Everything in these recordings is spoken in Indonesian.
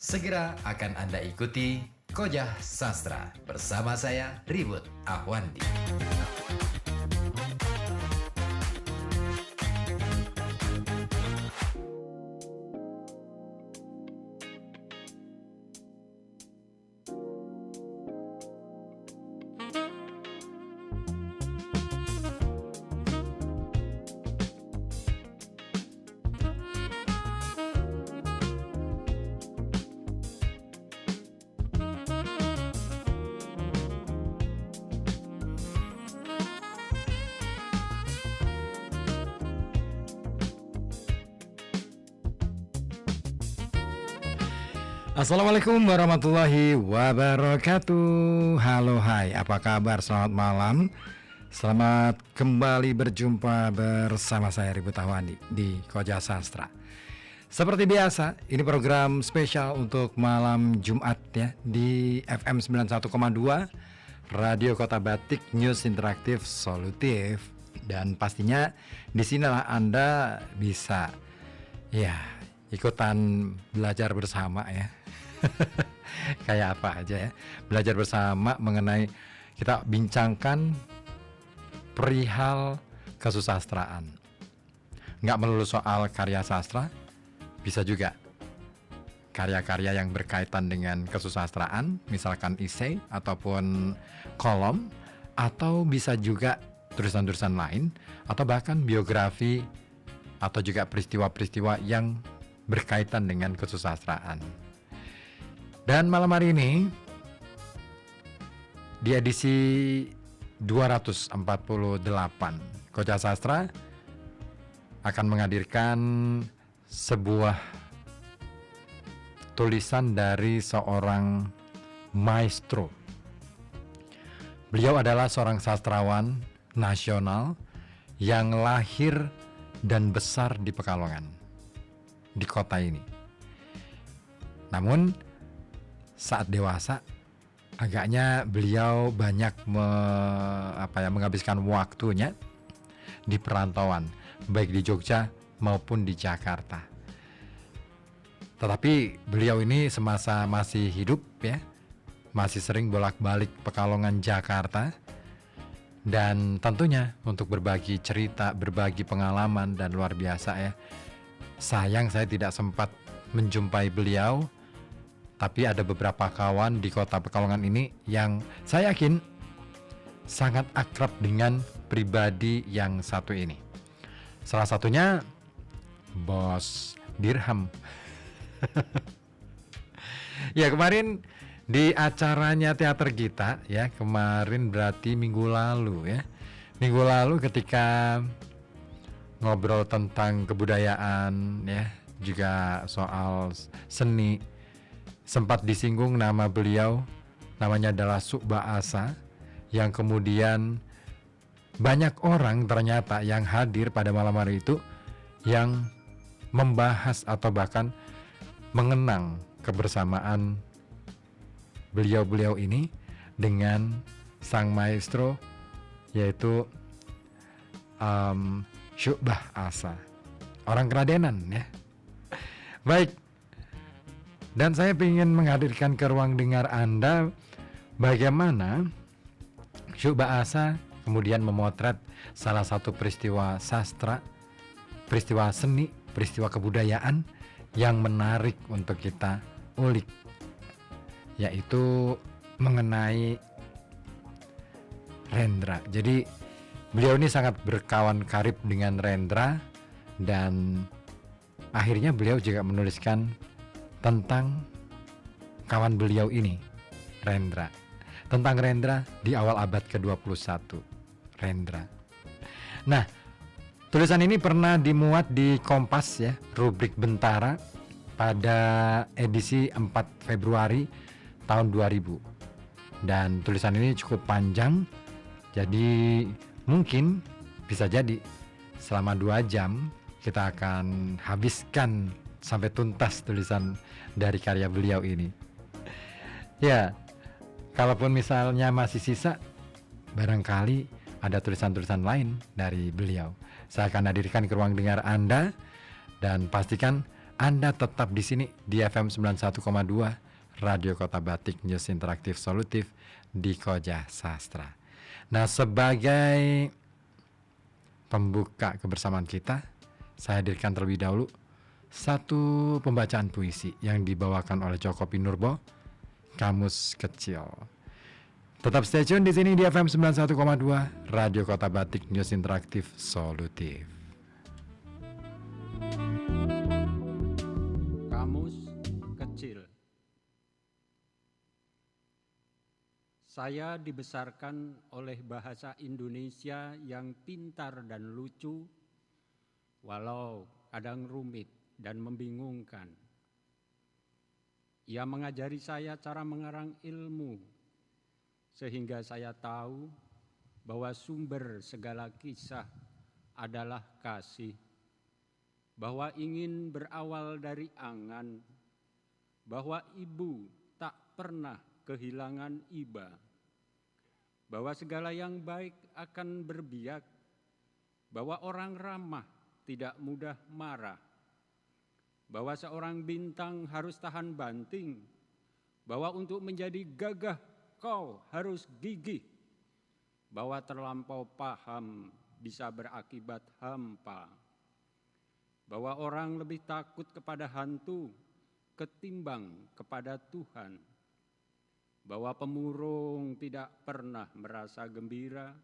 Segera akan Anda ikuti Kojah Sastra bersama saya Ribut Ahwandi. Assalamualaikum warahmatullahi wabarakatuh. Halo, hai, apa kabar? Selamat malam. Selamat kembali berjumpa bersama saya Ribut Ahwandi di Kojah Sastra. Seperti biasa, ini program spesial untuk malam Jumat ya di FM 91,2 Radio Kota Batik, News Interaktif Solutif. Dan pastinya di sinilah Anda bisa ikutan belajar bersama ya. Kayak apa aja ya, belajar bersama mengenai, kita bincangkan perihal kesusastraan. Nggak melulu soal karya sastra, bisa juga karya-karya yang berkaitan dengan kesusastraan, misalkan esai ataupun kolom, atau bisa juga tulisan-tulisan lain, atau bahkan biografi, atau juga peristiwa-peristiwa yang berkaitan dengan kesusastraan. Dan malam hari ini di edisi 248 Kojah Sastra akan menghadirkan sebuah tulisan dari seorang maestro. Beliau adalah seorang sastrawan nasional yang lahir dan besar di Pekalongan, di kota ini. Namun saat dewasa, agaknya beliau banyak menghabiskan waktunya di perantauan, baik di Jogja maupun di Jakarta. Tetapi beliau ini semasa masih hidup ya, masih sering bolak-balik Pekalongan Jakarta. Dan tentunya untuk berbagi cerita, berbagi pengalaman, dan luar biasa ya. Sayang saya tidak sempat menjumpai beliau, tapi ada beberapa kawan di kota Pekalongan ini yang saya yakin sangat akrab dengan pribadi yang satu ini. Salah satunya Bos Dirham. Ya, kemarin di acaranya teater kita ya, kemarin berarti minggu lalu ya. Minggu lalu ketika ngobrol tentang kebudayaan ya, juga soal seni, sempat disinggung nama beliau, namanya adalah Subah Asa, yang kemudian banyak orang ternyata yang hadir pada malam hari itu yang membahas atau bahkan mengenang kebersamaan beliau-beliau ini dengan sang maestro, yaitu Subah Asa, orang Keradenan ya. Baik, dan saya ingin menghadirkan ke ruang dengar Anda bagaimana Subah Asa kemudian memotret salah satu peristiwa sastra, peristiwa seni, peristiwa kebudayaan yang menarik untuk kita ulik, yaitu mengenai Rendra. Jadi beliau ini sangat berkawan karib dengan Rendra, dan akhirnya beliau juga menuliskan tentang kawan beliau ini, Rendra. Tentang Rendra di awal abad ke-21, Rendra. Nah, tulisan ini pernah dimuat di Kompas ya, rubrik Bentara, pada edisi 4 Februari tahun 2000. Dan tulisan ini cukup panjang, jadi mungkin bisa jadi selama 2 jam kita akan habiskan sampai tuntas tulisan dari karya beliau ini. Ya, kalaupun misalnya masih sisa, barangkali ada tulisan-tulisan lain dari beliau. Saya akan hadirkan ke ruang dengar Anda, dan pastikan Anda tetap di sini di FM 91,2 Radio Kota Batik, News Interaktif Solutif di Koja Sastra. Nah, sebagai pembuka kebersamaan kita, saya hadirkan terlebih dahulu satu pembacaan puisi yang dibawakan oleh Joko Pinurbo, Kamus Kecil. Tetap stay tune di sini di FM 91,2 Radio Kota Batik, News Interaktif Solutif. Kamus Kecil. Saya dibesarkan oleh bahasa Indonesia yang pintar dan lucu, walau kadang rumit dan membingungkan. Ia mengajari saya cara mengarang ilmu, sehingga saya tahu bahwa sumber segala kisah adalah kasih, bahwa ingin berawal dari angan, bahwa ibu tak pernah kehilangan iba, bahwa segala yang baik akan berbiak, bahwa orang ramah tidak mudah marah, bahwa seorang bintang harus tahan banting, bahwa untuk menjadi gagah kau harus gigih, bahwa terlampau paham bisa berakibat hampa, bahwa orang lebih takut kepada hantu ketimbang kepada Tuhan, bahwa pemurung tidak pernah merasa gembira,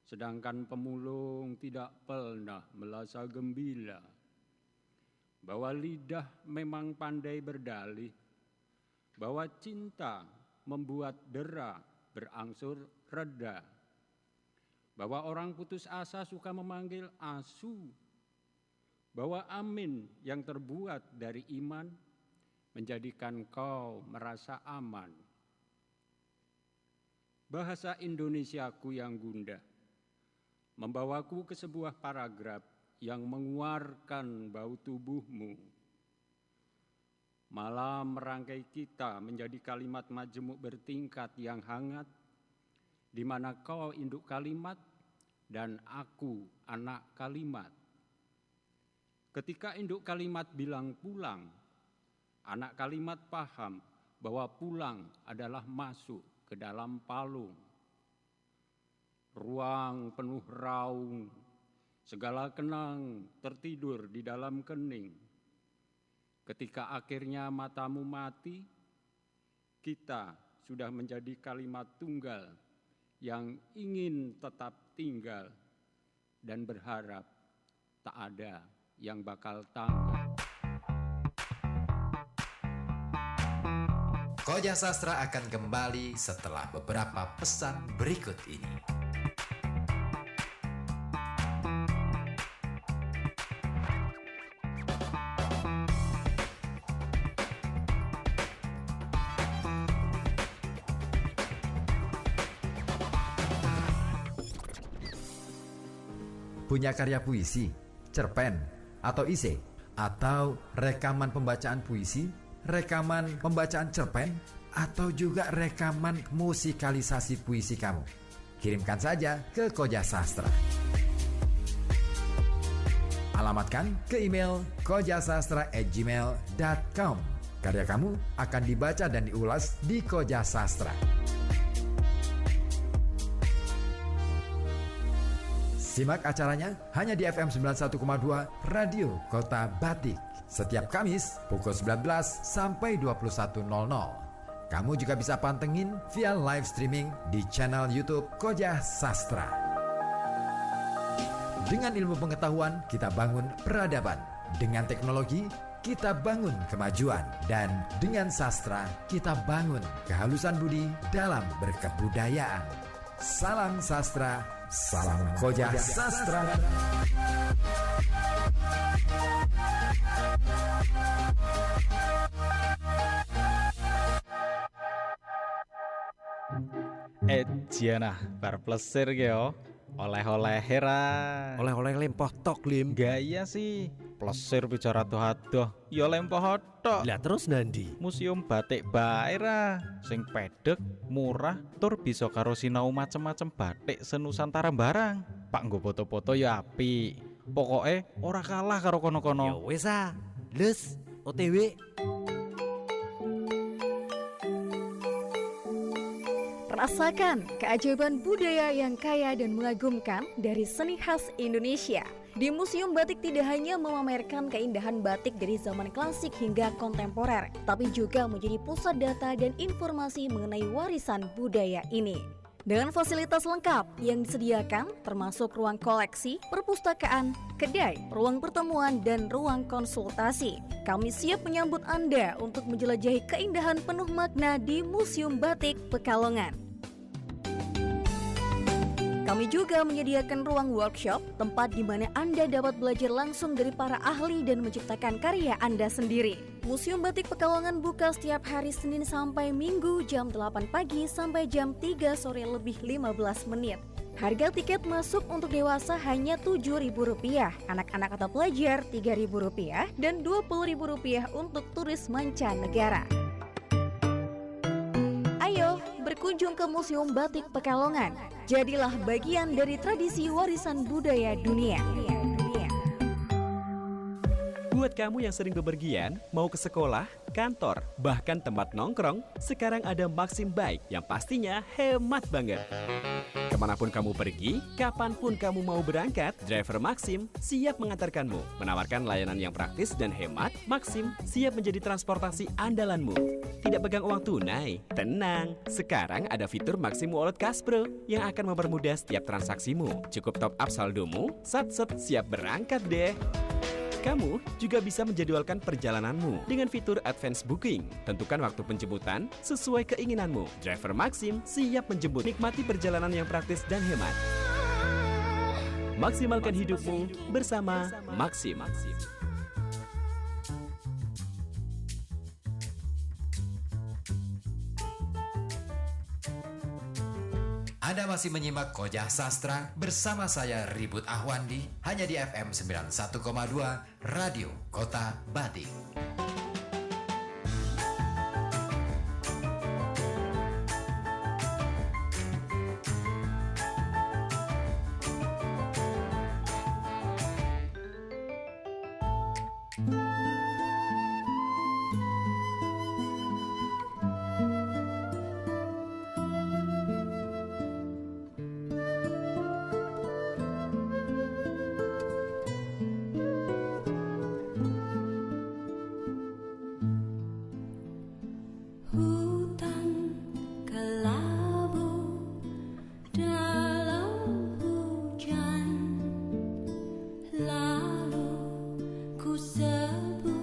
sedangkan pemulung tidak pernah merasa gembira, bahwa lidah memang pandai berdalih, bahwa cinta membuat dera berangsur reda, bahwa orang putus asa suka memanggil asu, bahwa amin yang terbuat dari iman menjadikan kau merasa aman. Bahasa Indonesiaku yang gundah membawaku ke sebuah paragraf yang menguarkan bau tubuhmu. Malam merangkai kita menjadi kalimat majemuk bertingkat yang hangat, di mana kau induk kalimat dan aku anak kalimat. Ketika induk kalimat bilang pulang, anak kalimat paham bahwa pulang adalah masuk ke dalam palung. Ruang penuh raung, segala kenang tertidur di dalam kening. Ketika akhirnya matamu mati, kita sudah menjadi kalimat tunggal yang ingin tetap tinggal dan berharap tak ada yang bakal tanggal. Koja Sastra akan kembali setelah beberapa pesan berikut ini. Punya karya puisi, cerpen, atau esai, atau rekaman pembacaan puisi, rekaman pembacaan cerpen, atau juga rekaman musikalisasi puisi kamu? Kirimkan saja ke Koja Sastra. Alamatkan ke email kojasastra@gmail.com. Karya kamu akan dibaca dan diulas di Koja Sastra. Simak acaranya hanya di FM 91,2 Radio Kota Batik setiap Kamis pukul 19 sampai 21.00. Kamu juga bisa pantengin via live streaming di channel YouTube Koja Sastra. Dengan ilmu pengetahuan kita bangun peradaban, dengan teknologi kita bangun kemajuan, dan dengan sastra kita bangun kehalusan budi dalam berkebudayaan. Salam sastra, salam Koja Sastra. Jiana bar plesir yo. Oleh-oleh hera. Oleh-oleh lempoh tok lim. Gaya sih. Plesir bicara tuh hadoh. Yo lempoh tok. Lah terus nandi? Museum batik bae ra. Sing pedek, murah, tur bisa karo sinau macem-macem batik senusantara barang. Pak nggo foto-foto ya apik. Pokoke ora kalah karo kono-kono. Ya wis ah. Les, OTW. Rasakan keajaiban budaya yang kaya dan mengagumkan dari seni khas Indonesia. Di Museum Batik tidak hanya memamerkan keindahan batik dari zaman klasik hingga kontemporer, tapi juga menjadi pusat data dan informasi mengenai warisan budaya ini. Dengan fasilitas lengkap yang disediakan termasuk ruang koleksi, perpustakaan, kedai, ruang pertemuan, dan ruang konsultasi. Kami siap menyambut Anda untuk menjelajahi keindahan penuh makna di Museum Batik Pekalongan. Kami juga menyediakan ruang workshop, tempat di mana Anda dapat belajar langsung dari para ahli dan menciptakan karya Anda sendiri. Museum Batik Pekalongan buka setiap hari Senin sampai Minggu jam 8 pagi sampai jam 3 sore lebih 15 menit. Harga tiket masuk untuk dewasa hanya Rp7.000, anak-anak atau pelajar Rp3.000, dan Rp20.000 untuk turis mancanegara. Ayo berkunjung ke Museum Batik Pekalongan. Jadilah bagian dari tradisi warisan budaya dunia. Buat kamu yang sering bepergian, mau ke sekolah, kantor, bahkan tempat nongkrong, sekarang ada Maxim Bike yang pastinya hemat banget. Kemanapun kamu pergi, kapanpun kamu mau berangkat, driver Maxim siap mengantarkanmu. Menawarkan layanan yang praktis dan hemat, Maxim siap menjadi transportasi andalanmu. Tidak pegang uang tunai? Tenang, sekarang ada fitur Maxim Wallet Cash Pro yang akan mempermudah setiap transaksimu. Cukup top up saldomu, sat-set siap berangkat deh. Kamu juga bisa menjadwalkan perjalananmu dengan fitur Advance Booking. Tentukan waktu penjemputan sesuai keinginanmu. Driver Maxim siap menjemput. Nikmati perjalanan yang praktis dan hemat. Maksimalkan hidupmu bersama Maxim. Anda masih menyimak Kojah Sastra bersama saya Ribut Ahwandi hanya di FM 91,2 Radio Kota Batik. Hutan kelabu dalam hujan, lalu ku sebut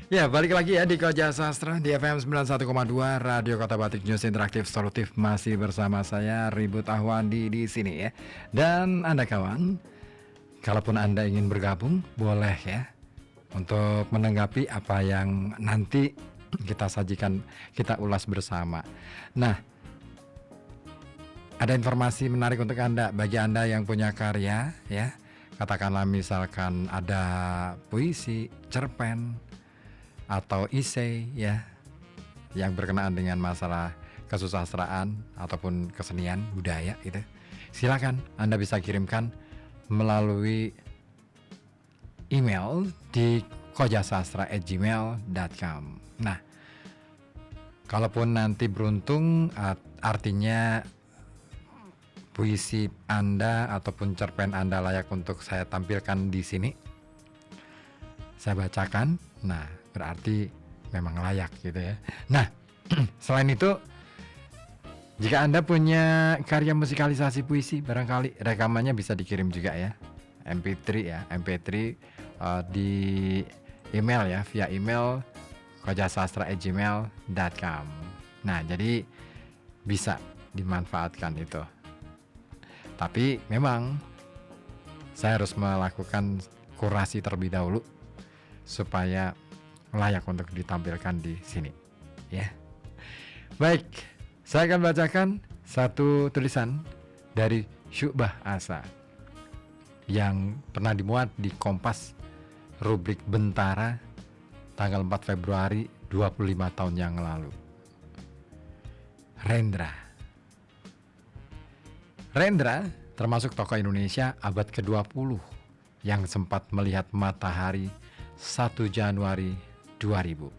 Ya, balik lagi ya di Koja Sastra di FM 91,2 Radio Kota Batik, News Interaktif Solutif. Masih bersama saya Ribut Ahwandi di sini ya. Dan Anda kawan, kalaupun Anda ingin bergabung, boleh ya untuk menanggapi apa yang nanti kita sajikan, kita ulas bersama. Nah, ada informasi menarik untuk Anda, bagi Anda yang punya karya ya. Katakanlah misalkan ada puisi, cerpen, atau isei ya, yang berkenaan dengan masalah kesusastraan ataupun kesenian budaya gitu. Silakan Anda bisa kirimkan melalui email di kojasastra@gmail.com. Nah, kalaupun nanti beruntung, artinya puisi Anda ataupun cerpen Anda layak untuk saya tampilkan di sini, saya bacakan. Nah, berarti memang layak gitu ya. Nah, selain itu, jika Anda punya karya musikalisasi puisi, barangkali rekamannya bisa dikirim juga ya, MP3 ya, MP3 di email ya, via email kojasastra@gmail.com. Nah, jadi bisa dimanfaatkan itu. Tapi memang saya harus melakukan kurasi terlebih dahulu supaya layak untuk ditampilkan di sini ya. Baik, saya akan bacakan satu tulisan dari Syu'bah Asa yang pernah dimuat di Kompas rubrik Bentara tanggal 4 Februari 25 tahun yang lalu. Rendra termasuk tokoh Indonesia abad ke-20 yang sempat melihat matahari 1 Januari 2000.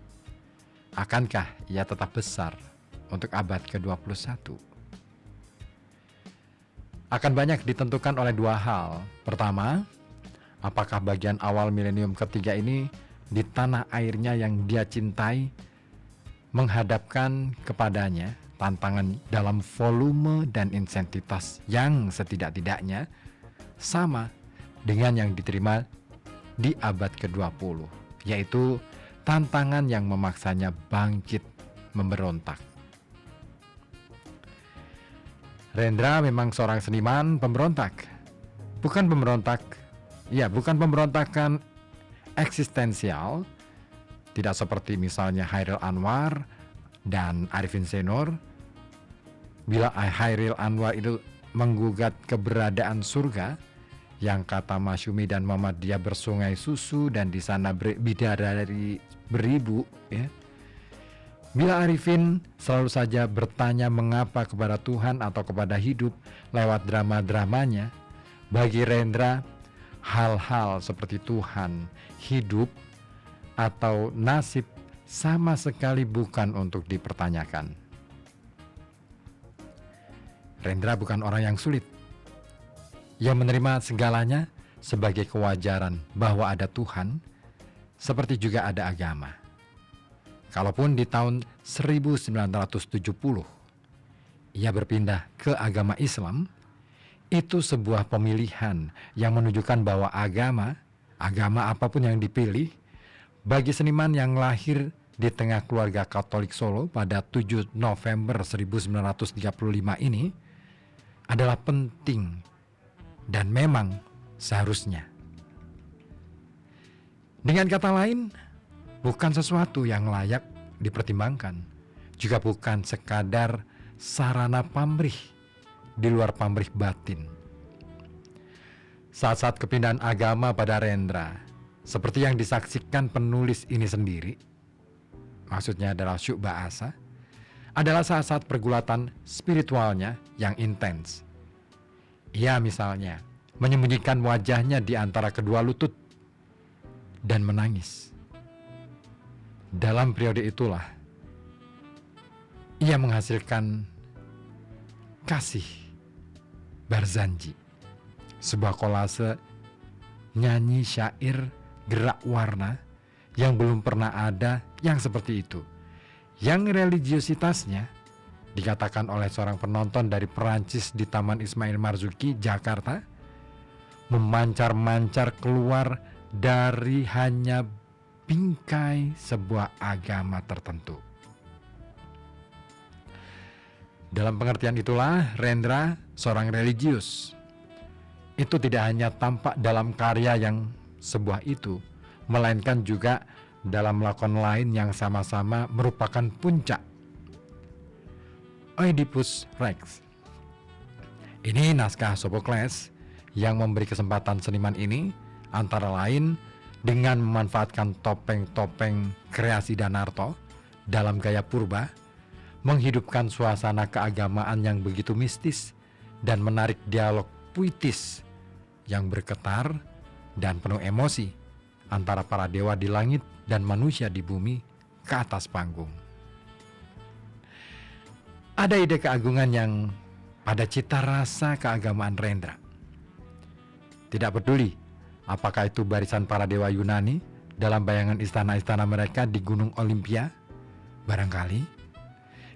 Akankah ia tetap besar untuk abad ke-21? Akan banyak ditentukan oleh dua hal. Pertama, apakah bagian awal milenium ketiga ini di tanah airnya yang dia cintai menghadapkan kepadanya tantangan dalam volume dan intensitas yang setidak-tidaknya sama dengan yang diterima di abad ke-20, yaitu tantangan yang memaksanya bangkit memberontak. Rendra memang seorang seniman pemberontak. Bukan pemberontakan eksistensial, tidak seperti misalnya Hairil Anwar dan Arifin Senor. Bila Hairil Anwar itu menggugat keberadaan surga, yang kata Masyumi dan Muhammadiyah bersungai susu dan di sana bidadari beribu ya. Bila Arifin selalu saja bertanya mengapa kepada Tuhan atau kepada hidup lewat drama-dramanya, bagi Rendra hal-hal seperti Tuhan, hidup, atau nasib sama sekali bukan untuk dipertanyakan. Rendra bukan orang yang sulit. Ia menerima segalanya sebagai kewajaran bahwa ada Tuhan, seperti juga ada agama. Kalaupun di tahun 1970 ia berpindah ke agama Islam, itu sebuah pemilihan yang menunjukkan bahwa agama apapun yang dipilih, bagi seniman yang lahir di tengah keluarga Katolik Solo pada 7 November 1935 ini adalah penting dan memang seharusnya. Dengan kata lain, bukan sesuatu yang layak dipertimbangkan, juga bukan sekadar sarana pamrih di luar pamrih batin. Saat-saat kepindahan agama pada Rendra, seperti yang disaksikan penulis ini sendiri, maksudnya adalah Syu'bah Asa, adalah saat-saat pergulatan spiritualnya yang intens. Ia misalnya menyembunyikan wajahnya di antara kedua lutut dan menangis. Dalam periode itulah ia menghasilkan Kasih Barzanji, sebuah kolase nyanyi syair gerak warna yang belum pernah ada yang seperti itu, yang religiositasnya dikatakan oleh seorang penonton dari Perancis di Taman Ismail Marzuki, Jakarta, memancar-mancar keluar dari hanya bingkai sebuah agama tertentu. Dalam pengertian itulah Rendra seorang religius. Itu tidak hanya tampak dalam karya yang sebuah itu, melainkan juga dalam lakon lain yang sama-sama merupakan puncak. Oedipus Rex. Ini naskah Sophocles yang memberi kesempatan seniman ini antara lain dengan memanfaatkan topeng-topeng kreasi Danarto dalam gaya purba, menghidupkan suasana keagamaan yang begitu mistis dan menarik dialog puitis yang bergetar dan penuh emosi antara para dewa di langit dan manusia di bumi ke atas panggung. Ada ide keagungan yang pada cita rasa keagamaan Rendra. Tidak peduli apakah itu barisan para dewa Yunani dalam bayangan istana-istana mereka di Gunung Olimpia, barangkali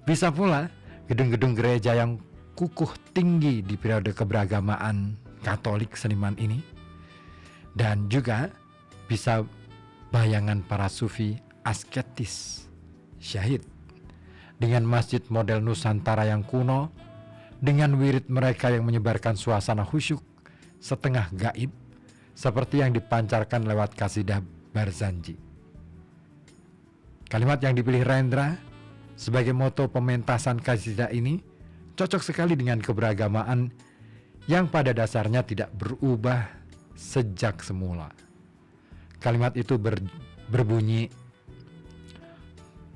bisa pula gedung-gedung gereja yang kukuh tinggi di periode keberagamaan Katolik seniman ini, dan juga bisa bayangan para sufi asketis syahid dengan masjid model Nusantara yang kuno, dengan wirid mereka yang menyebarkan suasana khusyuk setengah gaib seperti yang dipancarkan lewat kasidah Barzanji. Kalimat yang dipilih Rendra sebagai moto pementasan kasidah ini cocok sekali dengan keberagamaan yang pada dasarnya tidak berubah sejak semula. Kalimat itu berbunyi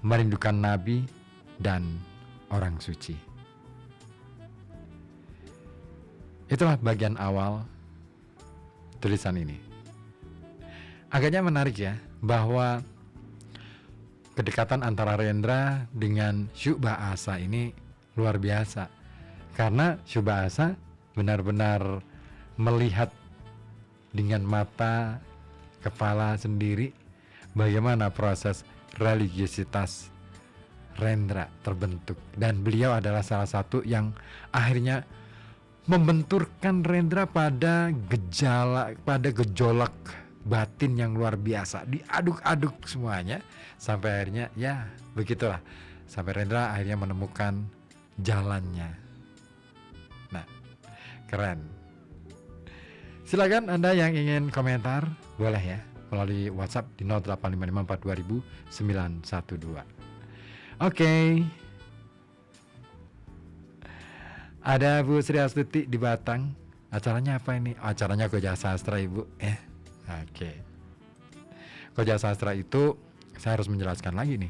merindukan nabi dan orang suci. Itulah bagian awal tulisan ini. Agaknya menarik ya, bahwa kedekatan antara Rendra dengan Syu'bah Asa ini luar biasa. Karena Syu'bah Asa benar-benar melihat dengan mata kepala sendiri bagaimana proses religiusitas Rendra terbentuk. Dan beliau adalah salah satu yang akhirnya membenturkan Rendra pada gejolak batin yang luar biasa, diaduk-aduk semuanya sampai akhirnya ya begitulah, sampai Rendra akhirnya menemukan jalannya. Nah, keren. Silakan Anda yang ingin komentar boleh ya melalui WhatsApp di 08554200912. Oke. Ada Bu Sri Astuti di Batang. Acaranya apa ini? Acaranya Koja Sastra, Ibu. Oke. Koja Sastra itu saya harus menjelaskan lagi nih.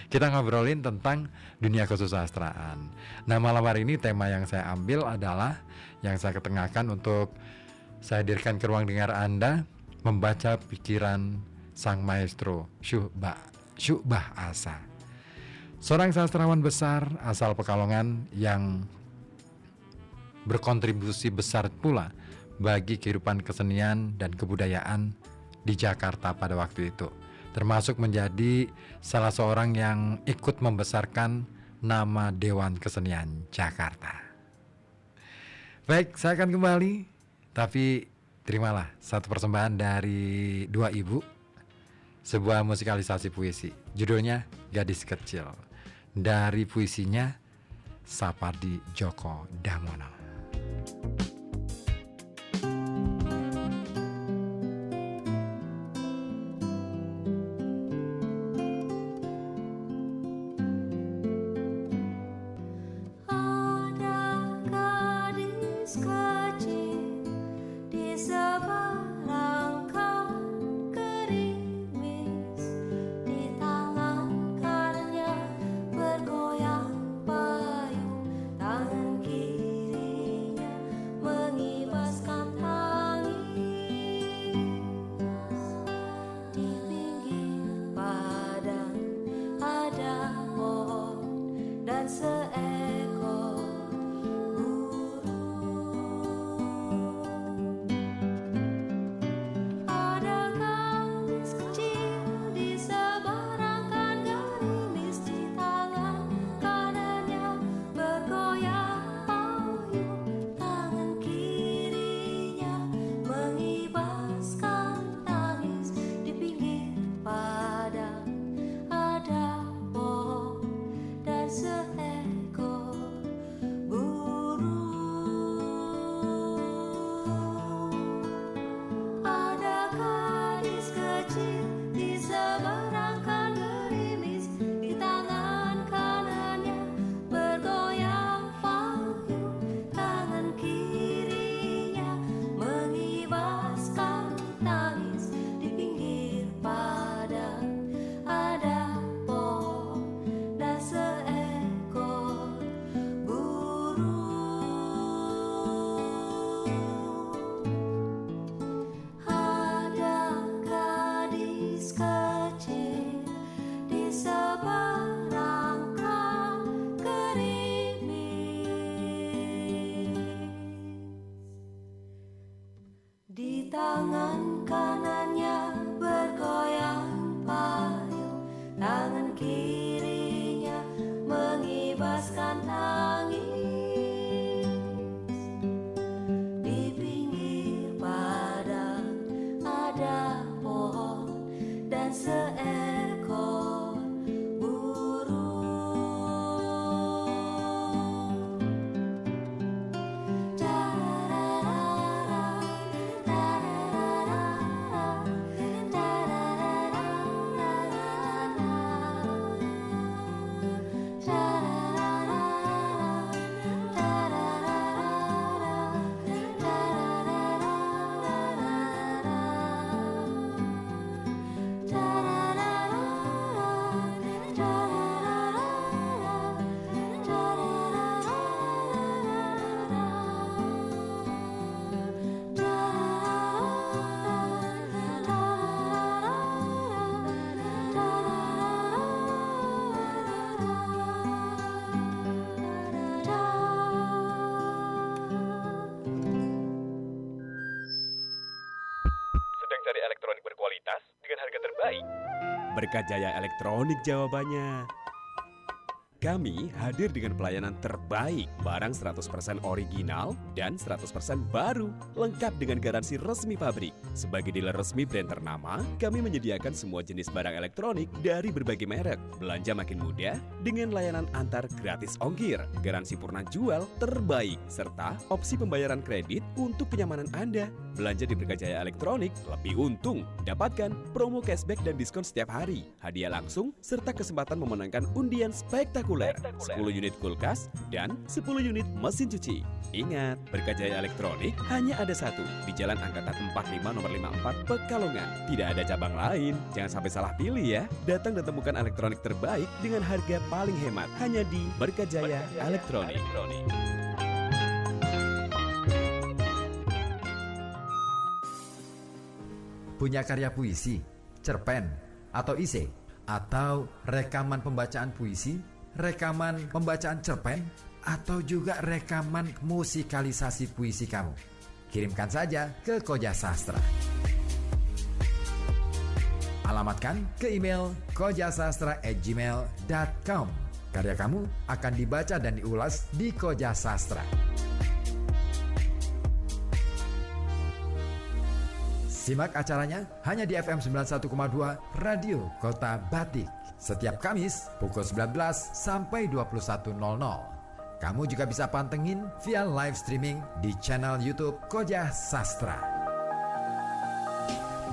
Kita ngobrolin tentang dunia kesusastraan. Nah, malam hari ini tema yang saya ambil adalah yang saya ketengahkan untuk saya hadirkan ke ruang dengar Anda, membaca pikiran sang maestro Syu'bah Asa. Seorang sastrawan besar asal Pekalongan yang berkontribusi besar pula bagi kehidupan kesenian dan kebudayaan di Jakarta pada waktu itu, termasuk menjadi salah seorang yang ikut membesarkan nama Dewan Kesenian Jakarta. Baik, saya akan kembali, tapi terimalah satu persembahan dari dua ibu, sebuah musikalisasi puisi, judulnya Gadis Kecil, dari puisinya Sapardi Djoko Damono. Bergoyang payung tangan kiri. dan seekor burung. Sedang cari elektronik berkualitas dengan harga terbaik? Berkah Jaya Elektronik jawabannya. Kami hadir dengan pelayanan terbaik, barang 100% original dan 100% baru, lengkap dengan garansi resmi pabrik. Sebagai dealer resmi brand ternama, kami menyediakan semua jenis barang elektronik dari berbagai merek. Belanja makin mudah dengan layanan antar gratis ongkir, garansi purna jual terbaik, serta opsi pembayaran kredit untuk kenyamanan Anda. Belanja di Berkah Jaya Elektronik lebih untung. Dapatkan promo cashback dan diskon setiap hari, hadiah langsung, serta kesempatan memenangkan undian spektakuler. 10 unit kulkas dan 10 unit mesin cuci. Ingat, Berkah Jaya Elektronik hanya ada satu di Jalan Angkatan 45 nomor 54 Pekalongan. Tidak ada cabang lain. Jangan sampai salah pilih ya. Datang dan temukan elektronik terbaik dengan harga paling hemat hanya di Berkah Jaya Elektronik. Punya karya puisi, cerpen, atau esai, atau rekaman pembacaan puisi, rekaman pembacaan cerpen, atau juga rekaman musikalisasi puisi kamu. Kirimkan saja ke Koja Sastra. Alamatkan ke email kojasastra@gmail.com. Karya kamu akan dibaca dan diulas di Koja Sastra. Simak acaranya hanya di FM 91,2 Radio Kota Batik. Setiap Kamis pukul 19 sampai 21.00. Kamu juga bisa pantengin via live streaming di channel YouTube Koja Sastra.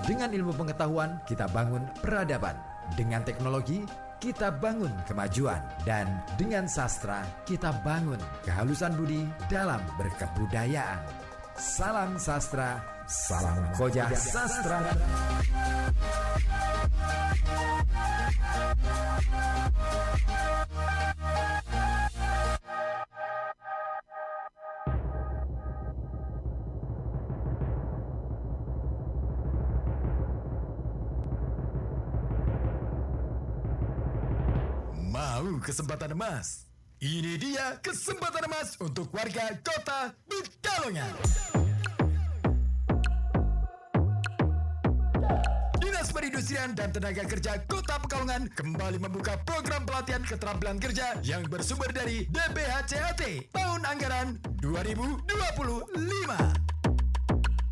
Dengan ilmu pengetahuan, kita bangun peradaban. Dengan teknologi, kita bangun kemajuan. Dan dengan sastra, kita bangun kehalusan budi dalam berkebudayaan. Salam sastra, salam Koja Sastra. Mau kesempatan emas? Ini dia kesempatan emas untuk warga Kota Pekalongan. Dinas Perindustrian dan Tenaga Kerja Kota Pekalongan kembali membuka program pelatihan keterampilan kerja yang bersumber dari DPHCAT tahun anggaran 2025.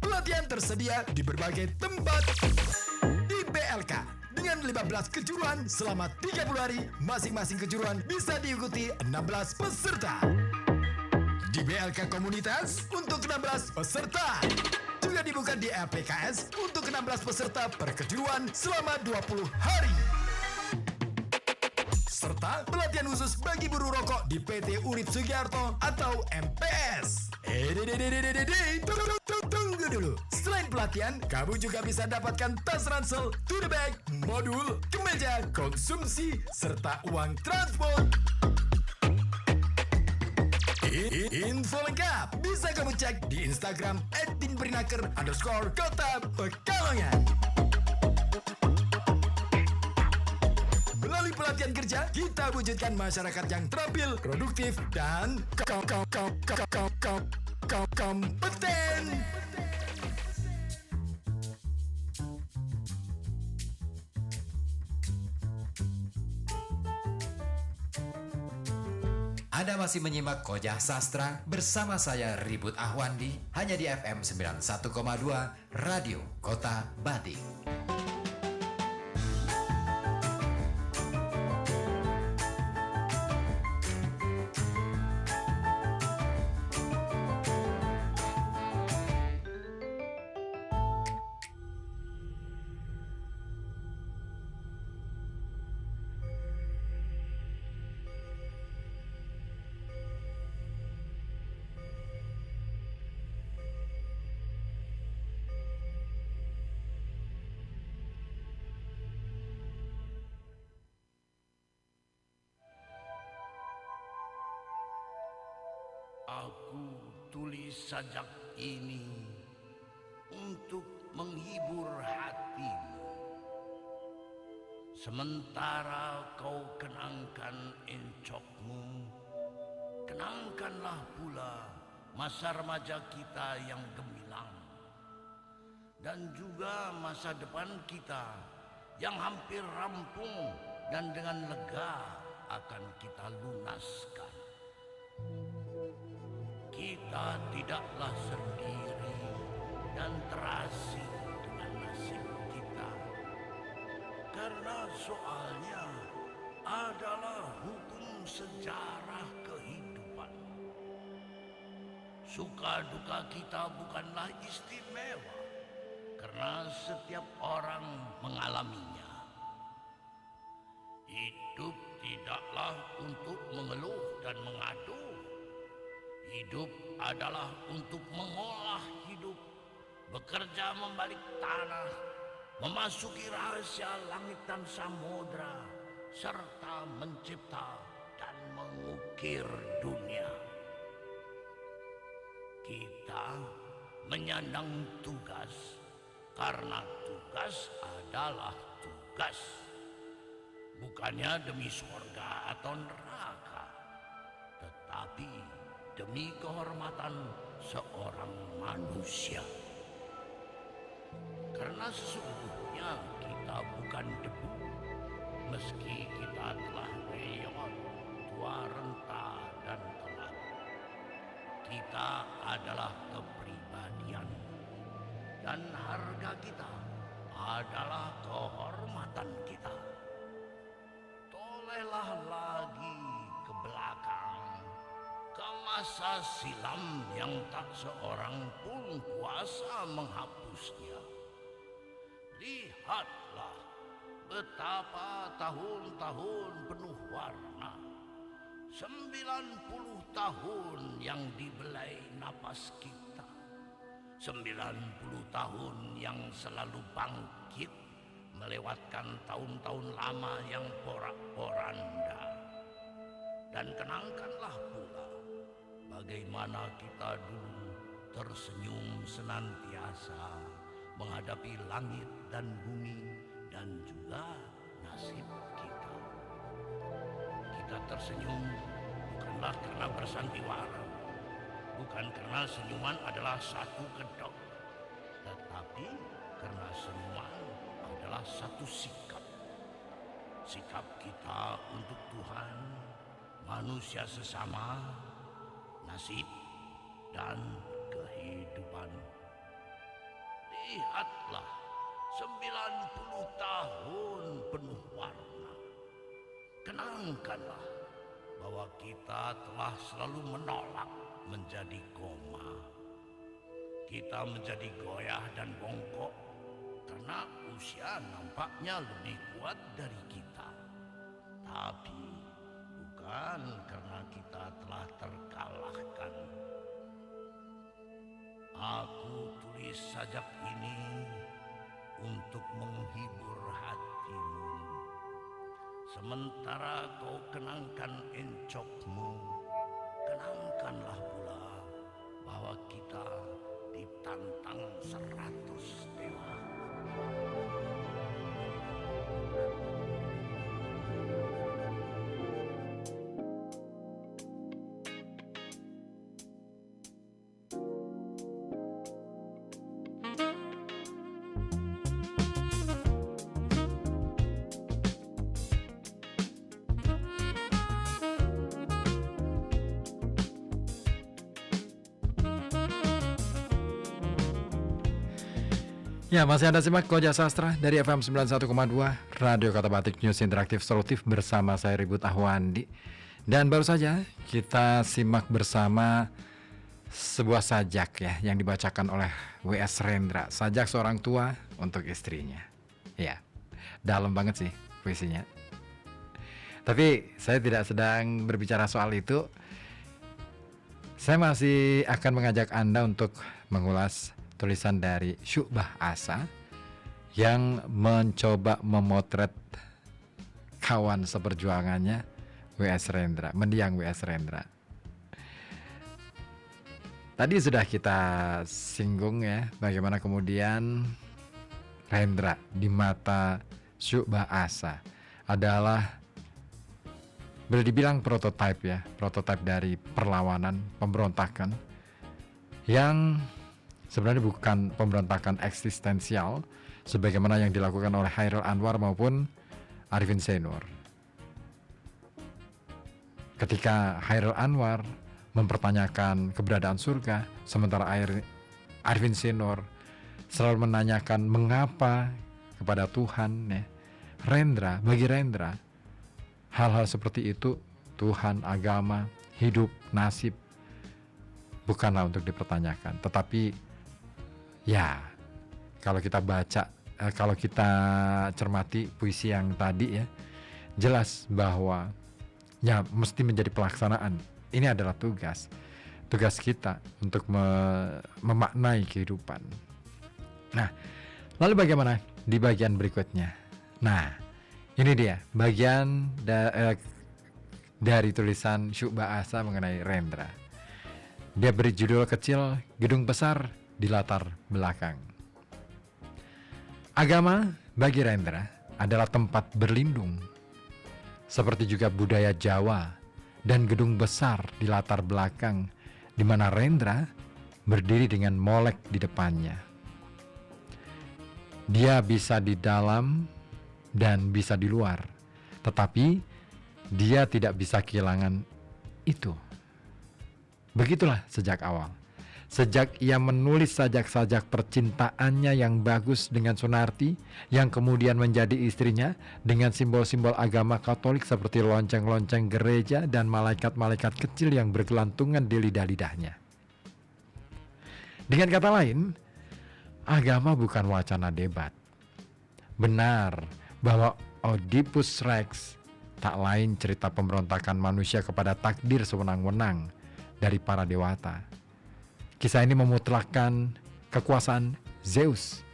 Pelatihan tersedia di berbagai tempat di BLK. Dengan 15 kejuruan selama 30 hari, masing-masing kejuruan bisa diikuti 16 peserta. Di BLK Komunitas untuk 16 peserta. Juga dibuka di LPKS untuk 16 peserta per kejuruan selama 20 hari. Serta pelatihan khusus bagi buruh rokok di PT Urip Sugiarto atau MPS. Tunggu dulu. Selain pelatihan, kamu juga bisa dapatkan tas ransel, tote bag, modul, kemeja, konsumsi, serta uang transport. Info lengkap bisa kamu cek di Instagram @dinperinaker_Kota Pekalongan. Melalui pelatihan kerja, kita wujudkan masyarakat yang terampil, produktif, dan kompeten. Anda masih menyimak Koja Sastra bersama saya Ribut Ahwandi hanya di FM 91,2 Radio Kota Batik. tulis sajak ini untuk menghibur hatimu. Sementara kau kenangkan encokmu, kenangkanlah pula masa remaja kita yang gemilang, dan juga masa depan kita yang hampir rampung dan dengan lega akan kita lunaskan. Kita tidaklah sendiri dan terasing dengan nasib kita, karena soalnya adalah hukum sejarah kehidupan. Suka duka kita bukanlah istimewa, karena setiap orang mengalaminya. Hidup tidaklah untuk mengeluh dan mengadu. Hidup adalah untuk mengolah hidup, bekerja membalik tanah, memasuki rahasia langit dan samudra, serta mencipta dan mengukir dunia. Kita menyandang tugas karena tugas adalah tugas, bukannya demi surga atau neraka, tetapi demi kehormatan seorang manusia. Karena sesungguhnya kita bukan debu, meski kita telah reot, tua renta dan telat. Kita adalah kepribadian, dan harga kita adalah kehormatan kita. Tolehlah lagi ke belakang, ke masa silam yang tak seorang pun kuasa menghapusnya. Lihatlah betapa tahun-tahun penuh warna, 90 tahun yang dibelai napas kita, 90 tahun yang selalu bangkit melewatkan tahun-tahun lama yang porak-poranda. Dan kenangkanlah pula bagaimana kita dulu tersenyum senantiasa menghadapi langit dan bumi dan juga nasib kita. Kita tersenyum bukanlah karena bersandiwara, bukan karena senyuman adalah satu kedok, tetapi karena senyuman adalah satu sikap. Sikap kita untuk Tuhan, manusia sesama, nasib, dan kehidupan. Lihatlah 90 tahun penuh warna. Kenangkanlah bahwa kita telah selalu menolak menjadi koma. Kita menjadi goyah dan bongkok karena usia nampaknya lebih kuat dari kita. Tapi bukan karena kita telah terkalahkan. Aku tulis sajak ini untuk menghibur hatimu. Sementara kau kenangkan encokmu, kenangkanlah pula bahwa kita ditantang 100 dewa. Ya, masih Anda simak Koja Sastra dari FM 91,2 Radio Kota Batik News Interaktif Solutif bersama saya Ribut Ahwandi. Dan baru saja kita simak bersama sebuah sajak ya yang dibacakan oleh W.S. Rendra, sajak seorang tua untuk istrinya. Ya, dalam banget sih puisinya. Tapi saya tidak sedang berbicara soal itu. Saya masih akan mengajak Anda untuk mengulas tulisan dari Syu'bah Asa yang mencoba memotret kawan seperjuangannya W.S. Rendra, mendiang W.S. Rendra. Tadi sudah kita singgung ya, bagaimana kemudian Rendra di mata Syu'bah Asa adalah boleh dibilang prototipe dari perlawanan, pemberontakan yang sebenarnya bukan pemberontakan eksistensial sebagaimana yang dilakukan oleh Chairil Anwar maupun Arifin Zainur. Ketika Chairil Anwar mempertanyakan keberadaan surga, sementara Arifin Zainur selalu menanyakan mengapa kepada Tuhan ya. Bagi Rendra hal-hal seperti itu, Tuhan, agama, hidup, nasib, bukanlah untuk dipertanyakan. Tetapi ya, kalau kita baca, kalau kita cermati puisi yang tadi ya, jelas bahwa ya mesti menjadi pelaksanaan. Ini adalah tugas kita untuk memaknai kehidupan. Nah, lalu bagaimana di bagian berikutnya? Nah, ini dia bagian dari tulisan Syu'bah Asa mengenai Rendra. Dia beri judul kecil, Gedung Besar di Latar Belakang. Agama bagi Rendra adalah tempat berlindung, seperti juga budaya Jawa dan gedung besar di latar belakang, di mana Rendra berdiri dengan molek di depannya. Dia bisa di dalam dan bisa di luar, tetapi dia tidak bisa kehilangan itu. Begitulah sejak awal. Sejak ia menulis sajak-sajak percintaannya yang bagus dengan Sunarti, yang kemudian menjadi istrinya, dengan simbol-simbol agama Katolik seperti lonceng-lonceng gereja dan malaikat-malaikat kecil yang bergelantungan di lidah-lidahnya. Dengan kata lain, agama bukan wacana debat. Benar bahwa Oedipus Rex tak lain cerita pemberontakan manusia kepada takdir sewenang-wenang dari para dewata. Kisah ini memutlakkan kekuasaan Zeus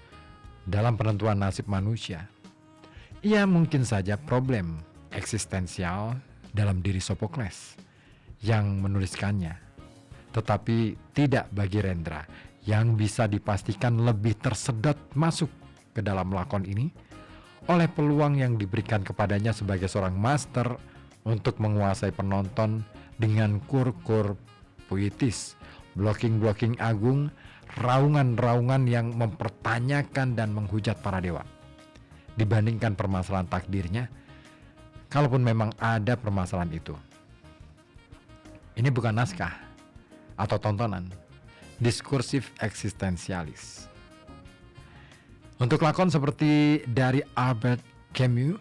dalam penentuan nasib manusia. Ia mungkin saja problem eksistensial dalam diri Sophocles yang menuliskannya, tetapi tidak bagi Rendra yang bisa dipastikan lebih tersedot masuk ke dalam lakon ini oleh peluang yang diberikan kepadanya sebagai seorang master untuk menguasai penonton dengan kur-kur puitis, blocking-blocking agung, raungan-raungan yang mempertanyakan dan menghujat para dewa. Dibandingkan permasalahan takdirnya, kalaupun memang ada permasalahan itu. Ini bukan naskah atau tontonan, diskursif eksistensialis. Untuk lakon seperti dari Albert Camus,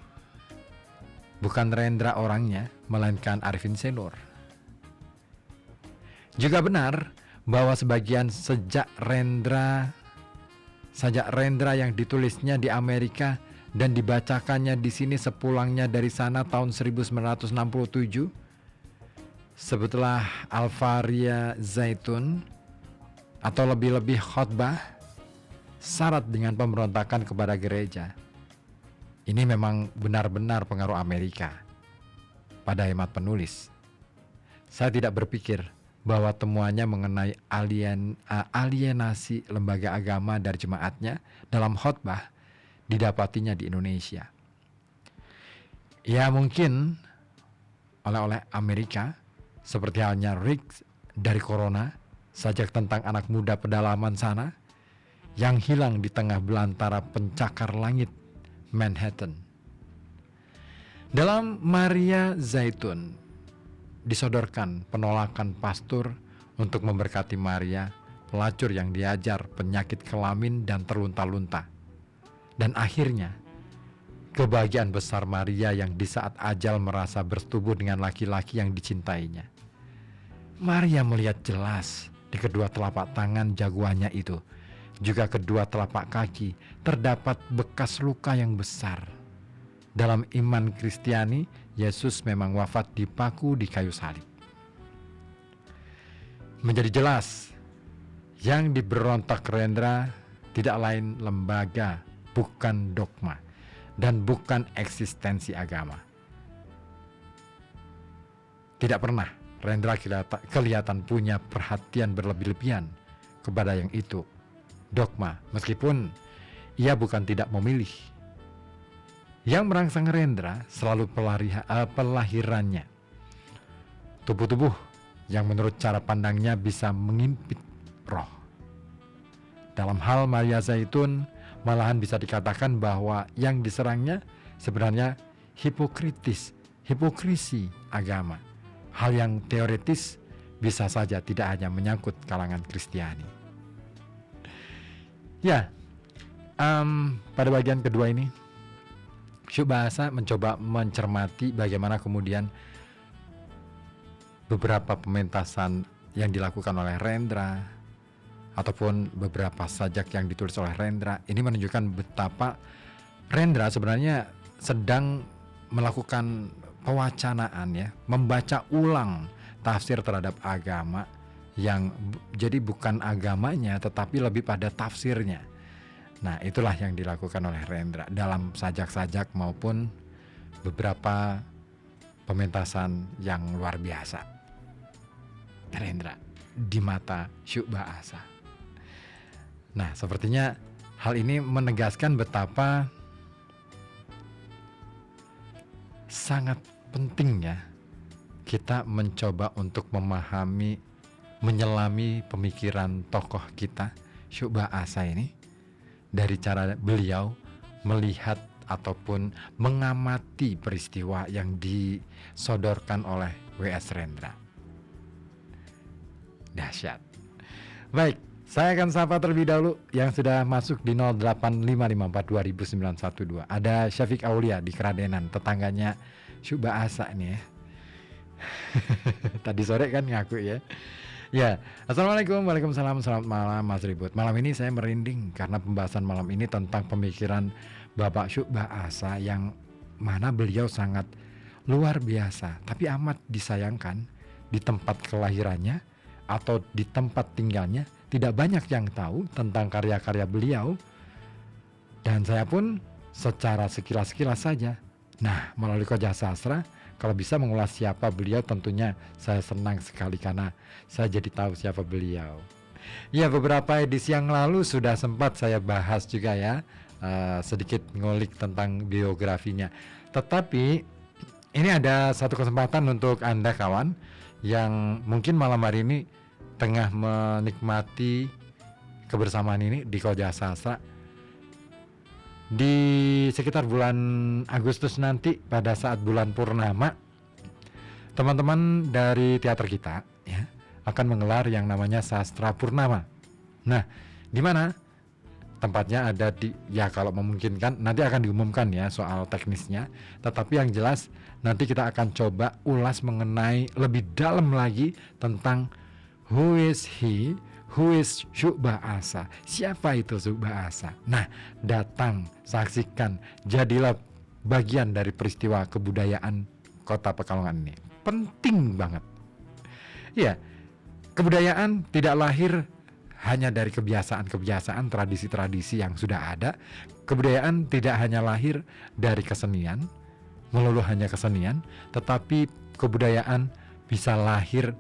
bukan Rendra orangnya, melainkan Arifin Zainur. Juga benar bahwa sebagian sajak Rendra yang ditulisnya di Amerika dan dibacakannya di sini sepulangnya dari sana tahun 1967, sebetulnya Alvaria Zaitun atau lebih-lebih khotbah syarat dengan pemberontakan kepada gereja. Ini memang benar-benar pengaruh Amerika. Pada hemat penulis, saya tidak berpikir bahwa temuannya mengenai alienasi lembaga agama dari jemaatnya dalam khotbah didapatinya di Indonesia. Ya mungkin oleh Amerika, seperti halnya Rick dari Corona, sajak tentang anak muda pedalaman sana yang hilang di tengah belantara pencakar langit Manhattan. Dalam Maria Zaitun disodorkan penolakan pastor untuk memberkati Maria, pelacur yang diajar penyakit kelamin dan terlunta-lunta. Dan akhirnya, kebahagiaan besar Maria yang di saat ajal merasa bersetubuh dengan laki-laki yang dicintainya. Maria melihat jelas di kedua telapak tangan jagoannya itu, juga kedua telapak kaki, terdapat bekas luka yang besar. Dalam iman Kristiani, Yesus memang wafat dipaku di kayu salib. Menjadi jelas, yang diberontak Rendra tidak lain lembaga, bukan dogma, dan bukan eksistensi agama. Tidak pernah Rendra kelihatan punya perhatian berlebih-lebihan kepada yang itu, dogma, meskipun ia bukan tidak memilih. Yang merangsang Rendra selalu pelahirannya. Tubuh-tubuh yang menurut cara pandangnya bisa mengimpit roh. Dalam hal Maria Zaitun, malahan bisa dikatakan bahwa yang diserangnya sebenarnya hipokrisi agama. Hal yang teoretis bisa saja tidak hanya menyangkut kalangan Kristiani. Ya, pada bagian kedua ini, Syuk Bahasa mencoba mencermati bagaimana kemudian beberapa pementasan yang dilakukan oleh Rendra ataupun beberapa sajak yang ditulis oleh Rendra ini menunjukkan betapa Rendra sebenarnya sedang melakukan pewacanaan, ya, membaca ulang tafsir terhadap agama yang jadi bukan agamanya tetapi lebih pada tafsirnya. Nah, itulah yang dilakukan oleh Rendra dalam sajak-sajak maupun beberapa pementasan yang luar biasa. Rendra di mata Syuk Bahasa. Nah, sepertinya hal ini menegaskan betapa sangat pentingnya kita mencoba untuk memahami, menyelami pemikiran tokoh kita Syuk Bahasa ini dari cara beliau melihat ataupun mengamati peristiwa yang disodorkan oleh W.S. Rendra. Dahsyat. Baik, saya akan sapa terlebih dahulu yang sudah masuk di 08554209112. Ada Syafiq Aulia di Keradenan, tetangganya Syuk Bahasa nih ya. Tadi sore kan ngaku ya. Ya, Assalamualaikum, Waalaikumsalam, selamat malam Mas Ribut. Malam ini saya merinding karena pembahasan malam ini tentang pemikiran Bapak Syuk Bahasa yang mana beliau sangat luar biasa, tapi amat disayangkan di tempat kelahirannya atau di tempat tinggalnya tidak banyak yang tahu tentang karya-karya beliau. Dan saya pun secara sekilas-sekilas saja. Nah, melalui Koja Sastra, kalau bisa mengulas siapa beliau tentunya saya senang sekali karena saya jadi tahu siapa beliau. Ya, beberapa edisi yang lalu sudah sempat saya bahas juga ya, sedikit ngulik tentang biografinya. Tetapi ini ada satu kesempatan untuk Anda kawan yang mungkin malam hari ini tengah menikmati kebersamaan ini di Koja Sastra. Di sekitar bulan Agustus nanti pada saat bulan purnama, teman-teman dari teater kita ya akan menggelar yang namanya Sastra Purnama. Nah, di mana tempatnya ada di, ya kalau memungkinkan nanti akan diumumkan ya soal teknisnya. Tetapi yang jelas nanti kita akan coba ulas mengenai lebih dalam lagi tentang who is he, who is Syuk Bahasa. Siapa itu Syuk Bahasa? Nah, datang, saksikan, jadilah bagian dari peristiwa kebudayaan Kota Pekalongan ini. Penting banget. Ya, kebudayaan tidak lahir hanya dari kebiasaan-kebiasaan, tradisi-tradisi yang sudah ada. Kebudayaan tidak hanya lahir dari kesenian, melulu hanya kesenian, tetapi kebudayaan bisa lahir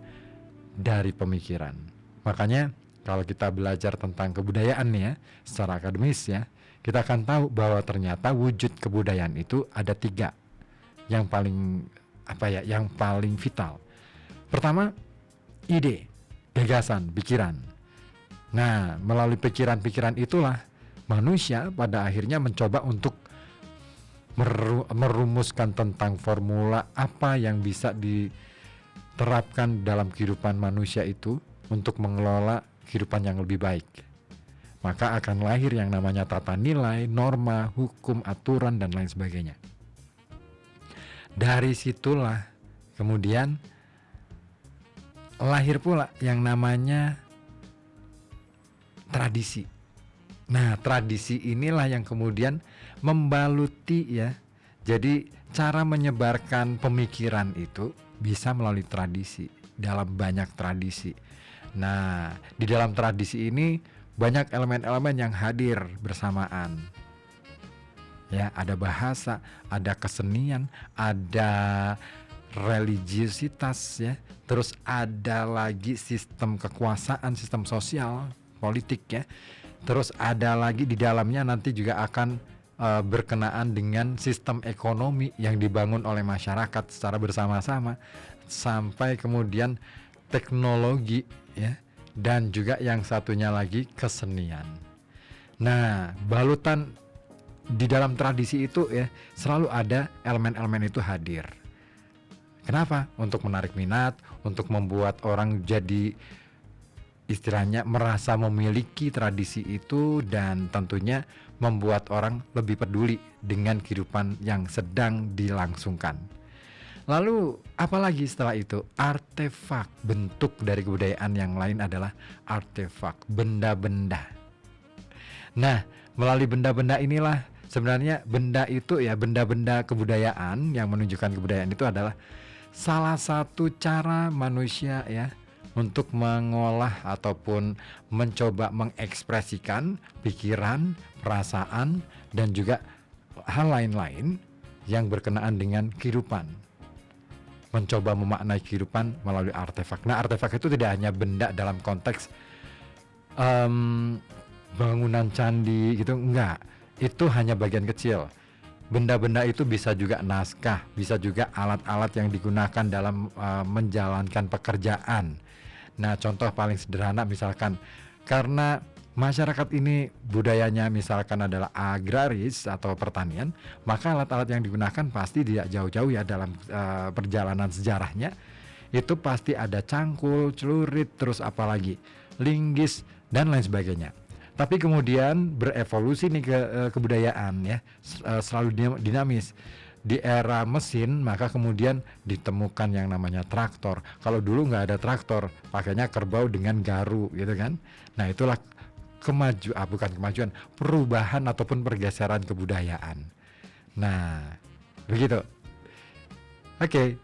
dari pemikiran. Makanya kalau kita belajar tentang kebudayaan nih ya, secara akademis ya, kita akan tahu bahwa ternyata wujud kebudayaan itu ada 3 yang paling yang paling vital. Pertama, ide, gagasan, pikiran. Nah, melalui pikiran-pikiran itulah manusia pada akhirnya mencoba untuk merumuskan tentang formula apa yang bisa diterapkan dalam kehidupan manusia itu untuk mengelola kehidupan yang lebih baik. Maka akan lahir yang namanya tata nilai, norma, hukum, aturan, dan lain sebagainya. Dari situlah kemudian lahir pula yang namanya tradisi. Nah, tradisi inilah yang kemudian membaluti ya. Jadi cara menyebarkan pemikiran itu bisa melalui tradisi, dalam banyak tradisi. Nah, di dalam tradisi ini banyak elemen-elemen yang hadir bersamaan. Ya, ada bahasa, ada kesenian, ada religiusitas ya, terus ada lagi sistem kekuasaan, sistem sosial, politik ya, terus ada lagi di dalamnya nanti juga akan berkenaan dengan sistem ekonomi yang dibangun oleh masyarakat secara bersama-sama, sampai kemudian teknologi ya, dan juga yang satunya lagi kesenian. Nah, balutan di dalam tradisi itu ya selalu ada elemen-elemen itu hadir. Kenapa? Untuk menarik minat, untuk membuat orang jadi istilahnya merasa memiliki tradisi itu, dan tentunya membuat orang lebih peduli dengan kehidupan yang sedang dilangsungkan. Lalu apalagi setelah itu? Artefak. Bentuk dari kebudayaan yang lain adalah artefak, benda-benda. Nah, melalui benda-benda inilah sebenarnya benda itu ya, benda-benda kebudayaan yang menunjukkan kebudayaan itu adalah salah satu cara manusia ya untuk mengolah ataupun mencoba mengekspresikan pikiran, perasaan, dan juga hal lain-lain yang berkenaan dengan kehidupan. Mencoba memaknai kehidupan melalui artefak. Nah, artefak itu tidak hanya benda dalam konteks bangunan candi gitu, enggak. Itu hanya bagian kecil. Benda-benda itu bisa juga naskah, bisa juga alat-alat yang digunakan dalam menjalankan pekerjaan. Nah, contoh paling sederhana misalkan, karena masyarakat ini budayanya misalkan adalah agraris atau pertanian, maka alat-alat yang digunakan pasti tidak jauh-jauh ya dalam perjalanan sejarahnya. Itu pasti ada cangkul, celurit, terus apalagi linggis dan lain sebagainya. Tapi kemudian berevolusi nih ke kebudayaan ya, selalu dinamis. Di era mesin maka kemudian ditemukan yang namanya traktor. Kalau dulu nggak ada traktor, pakainya kerbau dengan garu gitu kan. Nah, itulah bukan kemajuan, perubahan ataupun pergeseran kebudayaan. Nah, begitu. Oke.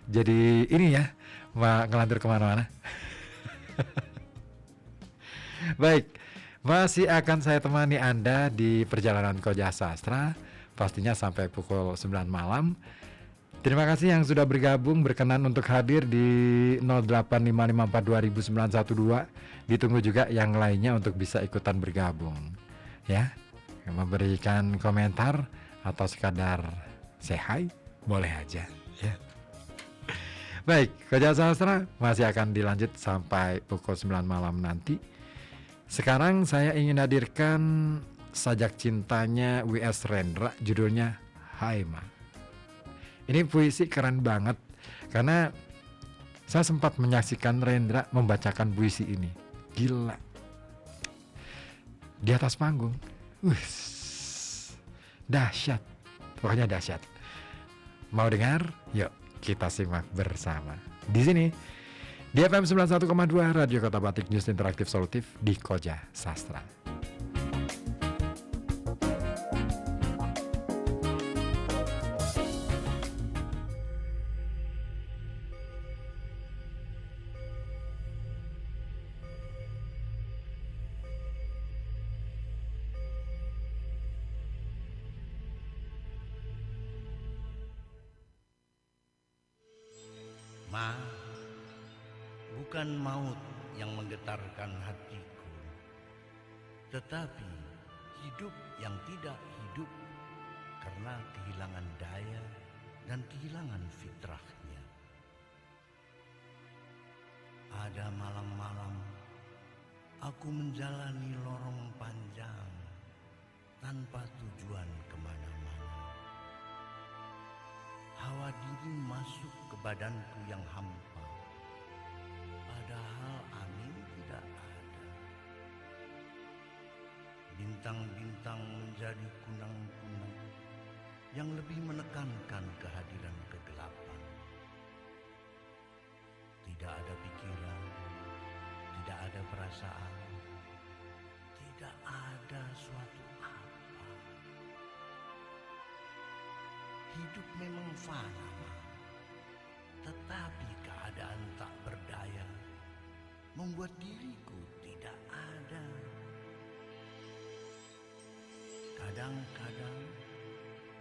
Jadi ini ya, ngelantur kemana-mana. Baik, masih akan saya temani Anda di perjalanan Koja Sastra, pastinya sampai pukul 9 malam. Terima kasih yang sudah bergabung, berkenan untuk hadir di 0855420912. Ditunggu juga yang lainnya untuk bisa ikutan bergabung ya, memberikan komentar atau sekadar say hi, boleh aja ya. Baik, Koja Sastra masih akan dilanjut sampai pukul 9 malam nanti. Sekarang saya ingin hadirkan sajak cintanya W.S. Rendra, judulnya Haima. Ini puisi keren banget karena saya sempat menyaksikan Rendra membacakan puisi ini. Gila. Di atas panggung. Dahsyat. Pokoknya dahsyat. Mau dengar? Yuk kita simak bersama. Di sini di FM 91,2 Radio Kota Batik, News Interaktif Solutif di Koja Sastra. Ma, bukan maut yang menggetarkan hatiku, tetapi hidup yang tidak hidup karena kehilangan daya dan kehilangan fitrahnya. Ada malam-malam aku menjalani lorong panjang tanpa tujuan kemana-mana. Hawa dingin masuk ke badanku yang hampa, padahal angin tidak ada. Bintang-bintang menjadi kunang-kunang yang lebih menekankan kehadiran kegelapan. Tidak ada pikiran, tidak ada perasaan, tidak ada suatu apa. Hidup memang fana, tetapi keadaan tak berdaya membuat diriku tidak ada. Kadang-kadang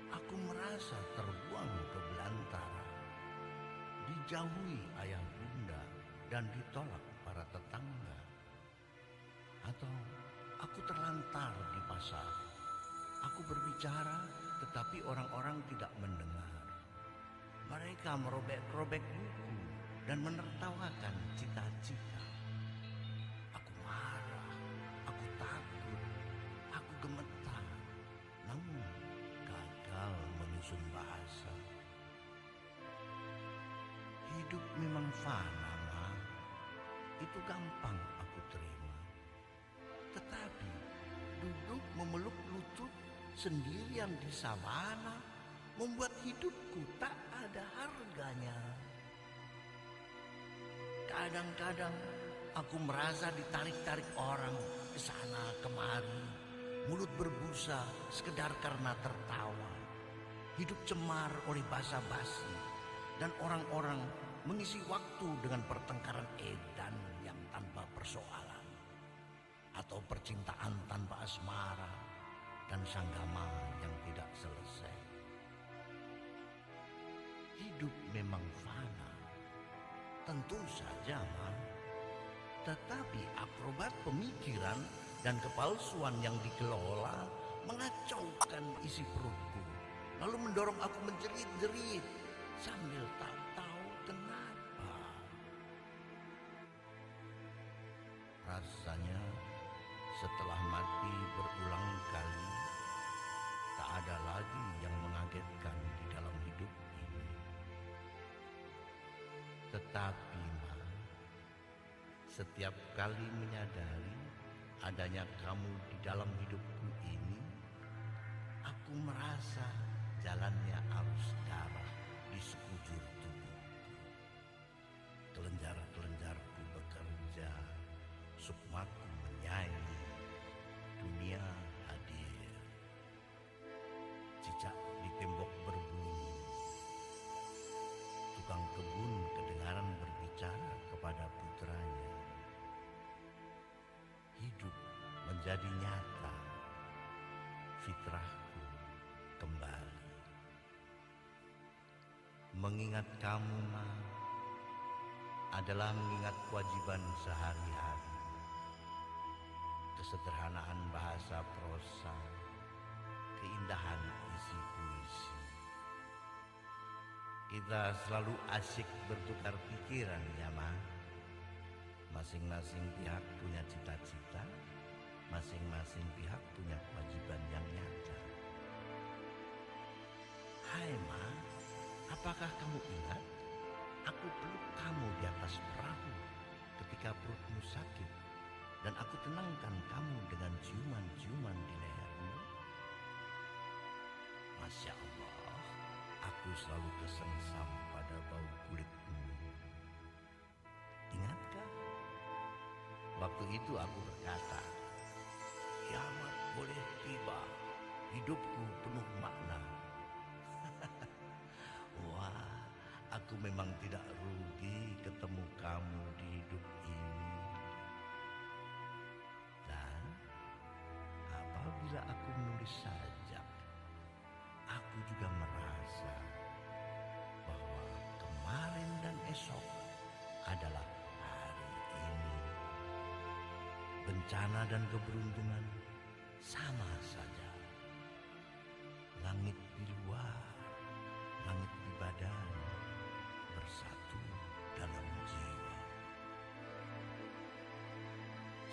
aku merasa terbuang ke belantara dijauhi ayah bunda dan ditolak para tetangga. Atau aku terlantar di pasar. Aku berbicara tetapi orang-orang tidak mendengar. Mereka merobek-robek buku dan menertawakan cita-cita. Aku marah, aku takut, aku gemetar. Namun gagal menyusun bahasa. Hidup memang fana, Ma. Itu gampang aku terima. Tetapi duduk memeluk lutut sendirian di savana membuat hidupku tak ada harganya. Kadang-kadang aku merasa ditarik-tarik orang ke sana kemari, mulut berbusa sekedar karena tertawa. Hidup cemar oleh basa-basi dan orang-orang mengisi waktu dengan pertengkaran edan yang tanpa persoalan, atau percintaan tanpa asmara dan sanggama yang tidak selesai. Hidup memang fana, tentu saja, Ma. Tetapi akrobat pemikiran dan kepalsuan yang dikelola mengacaukan isi perutku, lalu mendorong aku menjerit-jerit sambil tak tahu kenapa. Rasanya setelah mati berulang kali, tak ada lagi yang mengagetkan di dalam hidup ini. Tetapi, Ma, setiap kali menyadari adanya kamu di dalam hidupku ini, aku merasa jalannya arus darah di sekujur tubuhku. Kelenjar-kelenjarku bekerja, sukmaku menyanyi, dunia hadir. Cicak di tembok berbunyi, tukang kebun kedengaran berbicara kepada putranya. Hidup menjadi nyata, fitrahku kembali. Mengingat kamu, Ma, adalah mengingat kewajiban sehari-hari. Kesederhanaan bahasa prosa, keindahan isi puisi. Kita selalu asyik bertukar pikiran, ya, Ma. Masing-masing pihak punya cita-cita, masing-masing pihak punya kewajiban yang nyata. Hai, Ma, apakah kamu ingat? Aku peluk kamu di atas perahu ketika perutmu sakit, dan aku tenangkan kamu dengan ciuman-ciuman di lehermu. Masya Allah, aku selalu tersengsam pada bau kulitmu. Ingatkah? Waktu itu aku berkata, kiamat boleh tiba, hidupku penuh makna. Wah, aku memang tidak rugi ketemu kamu di hidup ini. Dan apabila aku menulis sajak, aku juga merasa bahwa kemarin dan esok adalah hari ini. Bencana dan keberuntungan sama saja. Langit di luar, langit di badan, bersatu dalam jiwa.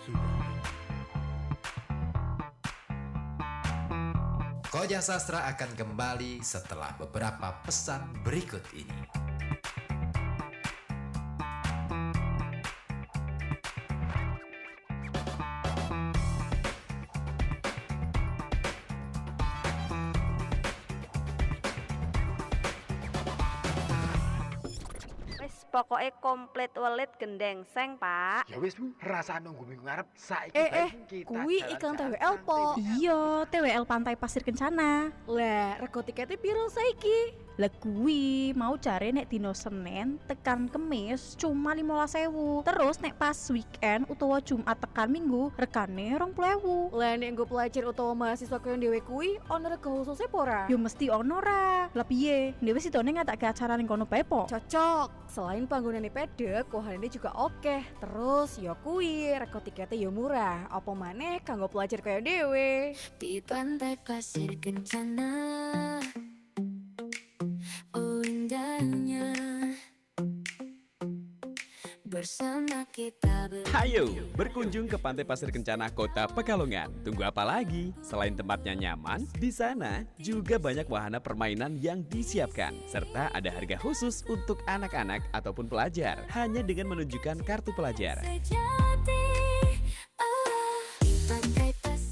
Sudah. Koja Sastra akan kembali setelah beberapa pesan berikut ini. Pokoknya komplit welit gendeng seng, Pak. Ya wis Bu, rasa nunggu minggu ngarep saiki kita. Kuwi iklan TWL po. Iya, TWL Pantai Pasir Kencana. Lah, rego tiketnya piro saiki? Lah kuwi mau jare nek dino Senin tekan Kemis cuma 15.000. Terus nek pas weekend utawa Jumat tekan Minggu regane 20.000. Lah nek nggo pelajar utawa mahasiswa koyo dhewe kuwi ono rega khususé apa ora? Yo mesti ono ra. Lah piye? Dhewe sidone ngatake acara ning kono bae po. Cocok. Selain panggonane pedhek, wahanane juga oke. Terus ya kuwi rega tiketnya ya murah. Apa maneh kanggo pelajar koyo dhewe. Di pantai pasir kencana, oh indahnya bersama kita Hayo, berkunjung ke Pantai Pasir Kencana, Kota Pekalongan. Tunggu apa lagi? Selain tempatnya nyaman, di sana juga banyak wahana permainan yang disiapkan. Serta ada harga khusus untuk anak-anak ataupun pelajar, hanya dengan menunjukkan kartu pelajar.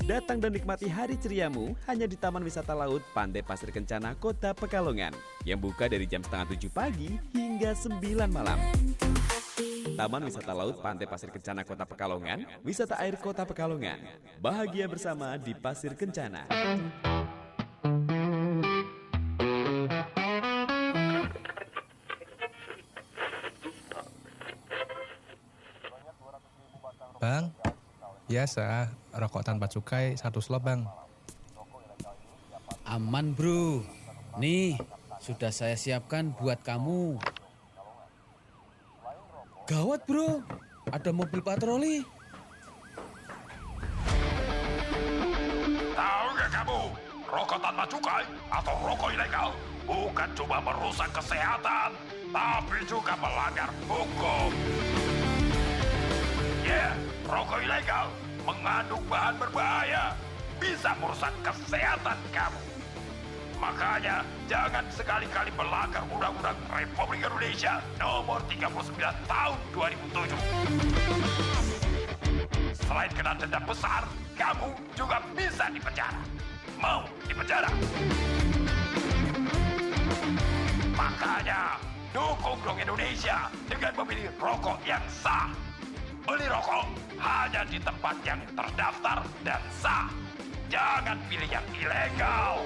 Datang dan nikmati hari ceriamu hanya di Taman Wisata Laut Pantai Pasir Kencana, Kota Pekalongan, yang buka dari jam 6:30 pagi hingga 9 malam. Taman Wisata Laut Pantai Pasir Kencana, Kota Pekalongan, wisata air Kota Pekalongan. Bahagia bersama di Pasir Kencana. Bang, biasa, rokok tanpa cukai 1 slop bang. Aman bro, nih sudah saya siapkan buat kamu. Gawat bro, ada mobil patroli. Tahu nggak kamu, rokok tanpa cukai atau rokok ilegal bukan cuma merusak kesehatan, tapi juga melanggar hukum. Rokok ilegal mengandung bahan berbahaya, bisa merusak kesehatan kamu. Makanya jangan sekali-kali melanggar Undang-Undang Republik Indonesia Nomor 39 Tahun 2007. Selain kena denda besar, kamu juga bisa dipenjara. Mau dipenjara? Makanya dukung dong Indonesia dengan memilih rokok yang sah. Beli rokok hanya di tempat yang terdaftar dan sah. Jangan pilih yang ilegal.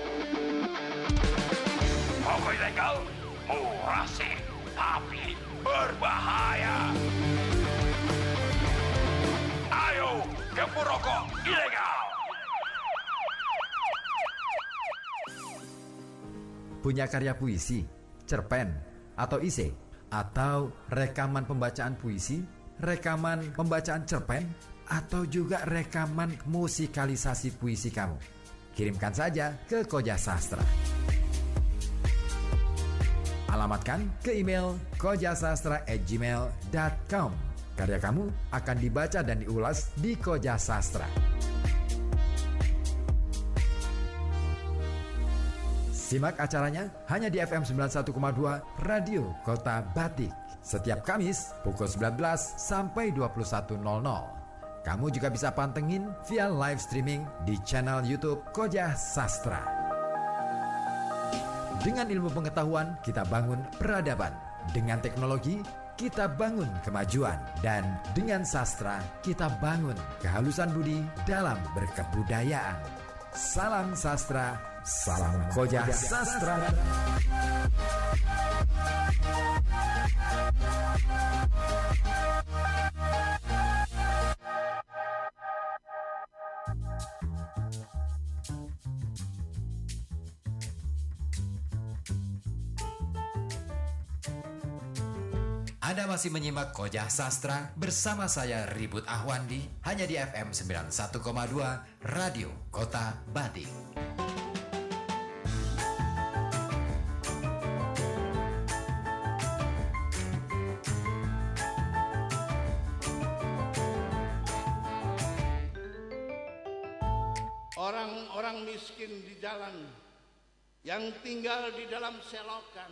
Rokok ilegal murah sih, tapi berbahaya. Ayo, gempur rokok ilegal. Punya karya puisi, cerpen, atau ise? Atau rekaman pembacaan puisi, rekaman pembacaan cerpen, atau juga rekaman musikalisasi puisi kamu? Kirimkan saja ke Koja Sastra. Alamatkan ke email kojasastra@gmail.com. Karya kamu akan dibaca dan diulas di Koja Sastra. Simak acaranya hanya di FM 91,2 Radio Kota Batik. Setiap Kamis pukul 19 sampai 21.00. Kamu juga bisa pantengin via live streaming di channel YouTube Koja Sastra. Dengan ilmu pengetahuan, kita bangun peradaban. Dengan teknologi, kita bangun kemajuan. Dan dengan sastra, kita bangun kehalusan budi dalam berkebudayaan. Salam sastra, salam Koja Sastra. Anda masih menyimak Koja Sastra bersama saya Ribut Ahwandi hanya di FM 91,2 Radio Kota Batik. Orang-orang miskin di jalan, yang tinggal di dalam selokan,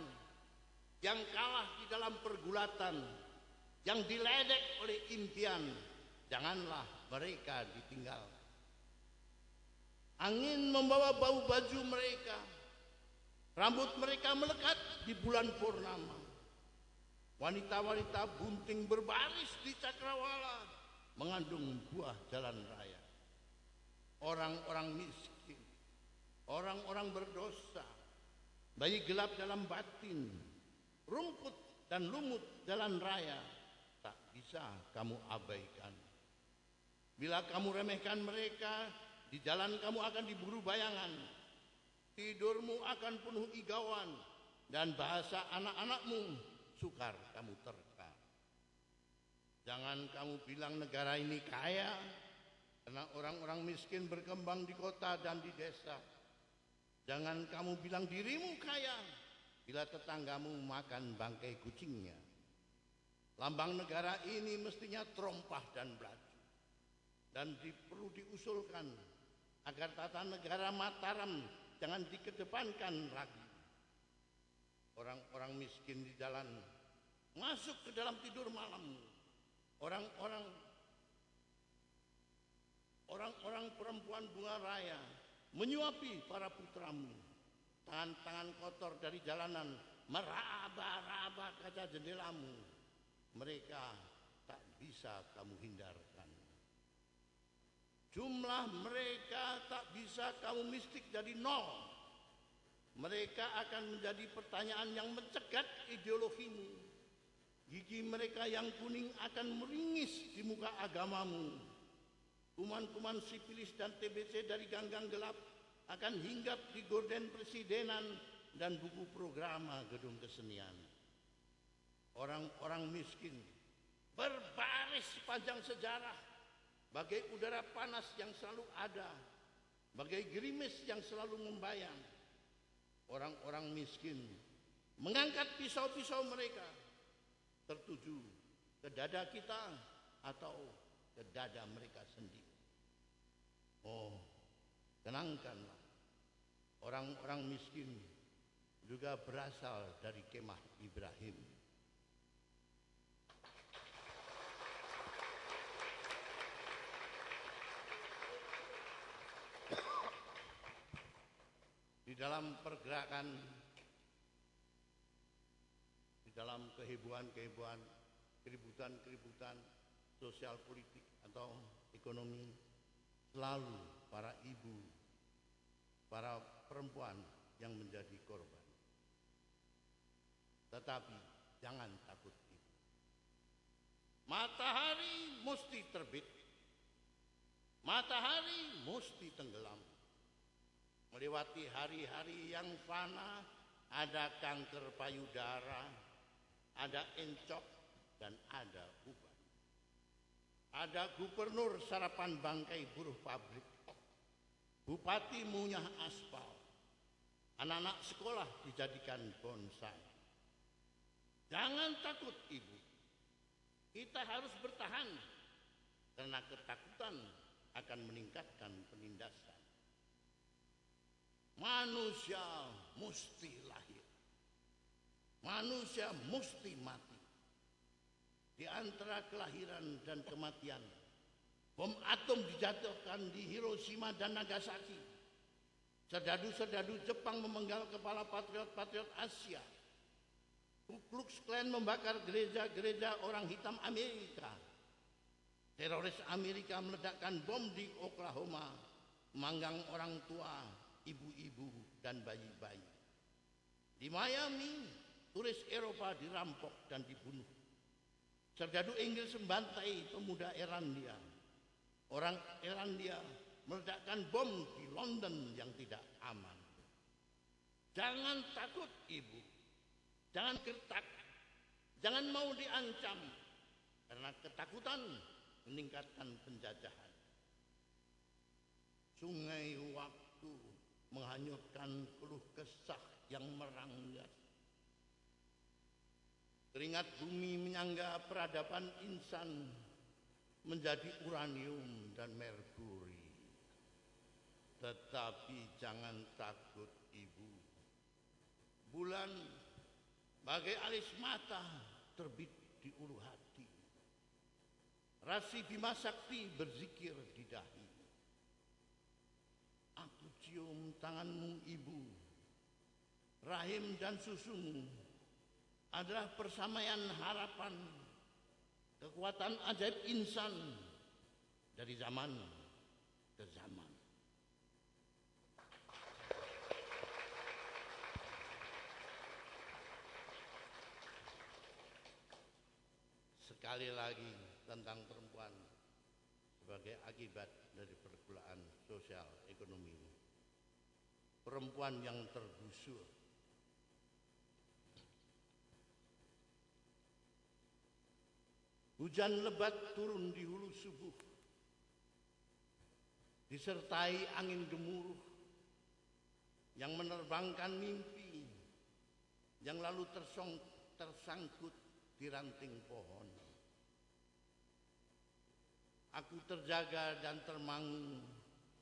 yang kalah di dalam pergulatan, yang diledek oleh impian, janganlah mereka ditinggal. Angin membawa bau baju mereka, rambut mereka melekat di bulan purnama. Wanita-wanita bunting berbaris di cakrawala, mengandung buah jalan raya. Orang-orang miskin, orang-orang berdosa, bayi gelap dalam batin, rumput dan lumut jalan raya, tak bisa kamu abaikan. Bila kamu remehkan mereka, di jalan kamu akan diburu bayangan, tidurmu akan penuh igauan, dan bahasa anak-anakmu sukar kamu terka. Jangan kamu bilang negara ini kaya, karena orang-orang miskin berkembang di kota dan di desa. Jangan kamu bilang dirimu kaya, bila tetanggamu makan bangkai kucingnya. Lambang negara ini mestinya terompah dan belaju. Dan perlu diusulkan agar tata negara Mataram jangan dikedepankan lagi. Orang-orang miskin di jalan masuk ke dalam tidur malam. Orang-orang perempuan bunga raya menyuapi para putramu. Tangan-tangan kotor dari jalanan meraba-raba kaca jendelamu. Mereka tak bisa kamu hindarkan. Jumlah mereka tak bisa kamu mistik jadi nol. Mereka akan menjadi pertanyaan yang mencegat ideologimu. Gigi mereka yang kuning akan meringis di muka agamamu. Kuman-kuman sipilis dan TBC dari ganggang gelap akan hinggap di gorden presidenan dan buku programa gedung kesenian. Orang-orang miskin berbaris sepanjang sejarah, bagai udara panas yang selalu ada, bagai gerimis yang selalu membayang. Orang-orang miskin mengangkat pisau-pisau mereka tertuju ke dada kita atau ke dada mereka sendiri. Oh, tenangkanlah. Orang-orang miskin juga berasal dari kemah Ibrahim. Di dalam pergerakan, di dalam kehebohan-kehebohan, keributan-keributan sosial politik atau ekonomi, selalu para ibu, para perempuan yang menjadi korban. Tetapi jangan takut ibu. Matahari mesti terbit, matahari mesti tenggelam. Melewati hari-hari yang fana, ada kanker payudara, ada encok, dan ada uban. Ada gubernur sarapan bangkai buruh pabrik, bupati munyah aspal, anak-anak sekolah dijadikan bonsai. Jangan takut ibu, kita harus bertahan, karena ketakutan akan meningkatkan penindasan. Manusia mesti lahir, manusia mesti mati. Di antara kelahiran dan kematian, bom atom dijatuhkan di Hiroshima dan Nagasaki. Serdadu-serdadu Jepang memenggal kepala patriot-patriot Asia. Ku Klux Klan membakar gereja-gereja orang hitam Amerika. Teroris Amerika meledakkan bom di Oklahoma, memanggang orang tua, ibu-ibu dan bayi-bayi. Di Miami, turis Eropa dirampok dan dibunuh. Serdadu Inggris membantai pemuda Irlandia. Orang Irlandia meledakkan bom di London yang tidak aman. Jangan takut ibu, jangan gertak, jangan mau diancam, karena ketakutan meningkatkan penjajahan. Sungai waktu menghanyutkan keluh kesah yang meranggas. Keringat bumi menyangga peradaban insan menjadi uranium dan merkuri. Tetapi jangan takut ibu. Bulan bagai alis mata terbit di ulu hati. Rasi Bima Sakti berzikir di dahi. Aku cium tanganmu ibu. Rahim dan susumu adalah persamaian harapan, kekuatan ajaib insan dari zaman ke zaman. Sekali lagi tentang perempuan sebagai akibat dari pergaulan sosial ekonomi. Perempuan yang tergusur. Hujan lebat turun di hulu subuh, disertai angin gemuruh yang menerbangkan mimpi yang lalu tersangkut di ranting pohon. Aku terjaga dan termangu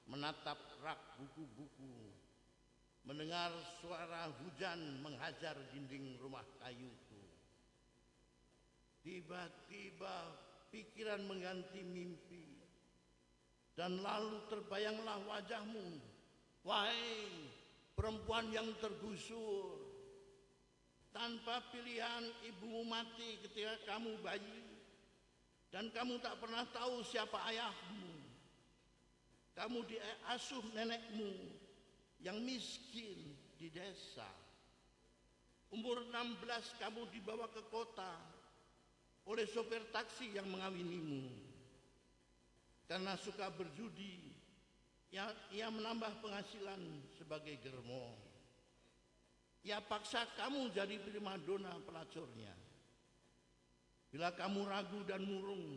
menatap rak buku-buku, mendengar suara hujan menghajar dinding rumah kayuku. Tiba-tiba pikiran mengganti mimpi, dan lalu terbayanglah wajahmu, wahai perempuan yang tergusur. Tanpa pilihan ibumu mati ketika kamu bayi, dan kamu tak pernah tahu siapa ayahmu. Kamu diasuh nenekmu yang miskin di desa. Umur 16 kamu dibawa ke kota oleh sopir taksi yang mengawinimu. Karena suka berjudi, ia menambah penghasilan sebagai germo. Ia paksa kamu jadi primadona pelacurnya. Bila kamu ragu dan murung,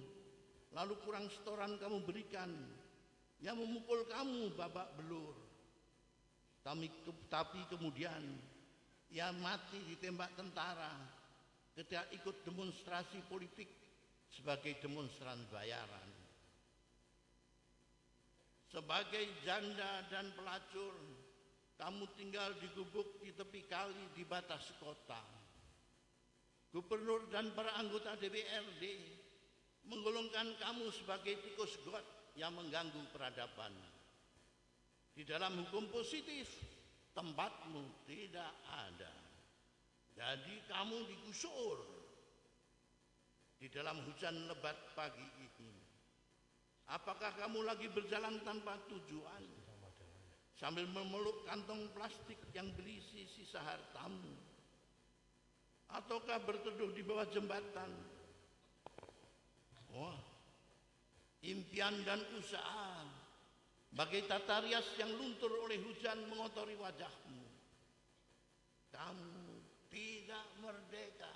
lalu kurang setoran kamu berikan, ia memukul kamu babak belur. Tapi kemudian ia mati ditembak tentara ketika ikut demonstrasi politik sebagai demonstran bayaran. Sebagai janda dan pelacur, kamu tinggal di gubuk di tepi kali di batas kota. Gubernur dan para anggota DPRD menggolongkan kamu sebagai tikus got yang mengganggu peradaban. Di dalam hukum positif, tempatmu tidak ada. Jadi kamu digusur di dalam hujan lebat pagi ini. Apakah kamu lagi berjalan tanpa tujuan, sambil memeluk kantong plastik yang berisi sisa hartamu? Ataukah berteduh di bawah jembatan? Wah, impian dan usaha bagai tata rias yang luntur oleh hujan mengotori wajahmu. Kamu tidak merdeka.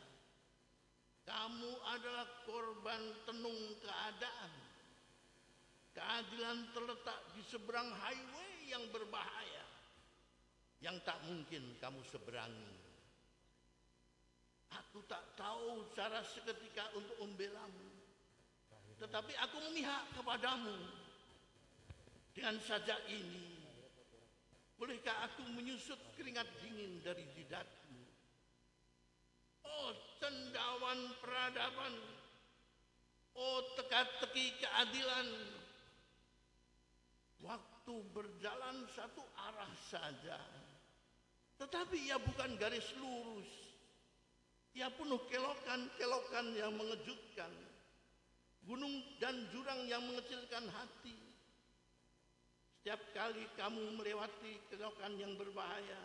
Kamu adalah korban tenung keadaan. Keadilan terletak di seberang highway yang berbahaya, yang tak mungkin kamu seberangi. Aku tak tahu cara seketika untuk membelamu, tetapi aku memihak kepadamu. Dengan saja ini, bolehkah aku menyusut keringat dingin dari jidatmu? Oh cendawan peradaban, oh teka-teki keadilan. Waktu berjalan satu arah saja, tetapi ia bukan garis lurus. Ia penuh kelokan-kelokan yang mengejutkan, gunung dan jurang yang mengecilkan hati. Setiap kali kamu melewati kelokan yang berbahaya,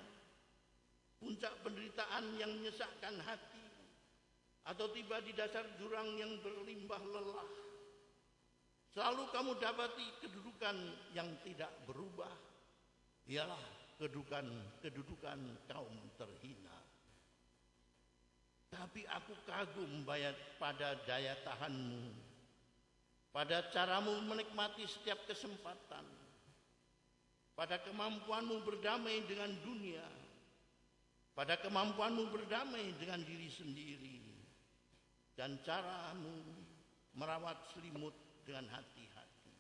puncak penderitaan yang menyesakkan hati, atau tiba di dasar jurang yang berlimbah lelah, selalu kamu dapati kedudukan yang tidak berubah, ialah kedudukan kaum terhina. Tapi aku kagum pada daya tahanmu, pada caramu menikmati setiap kesempatan, pada kemampuanmu berdamai dengan dunia, pada kemampuanmu berdamai dengan diri sendiri, dan caramu merawat selimut dengan hati-hati.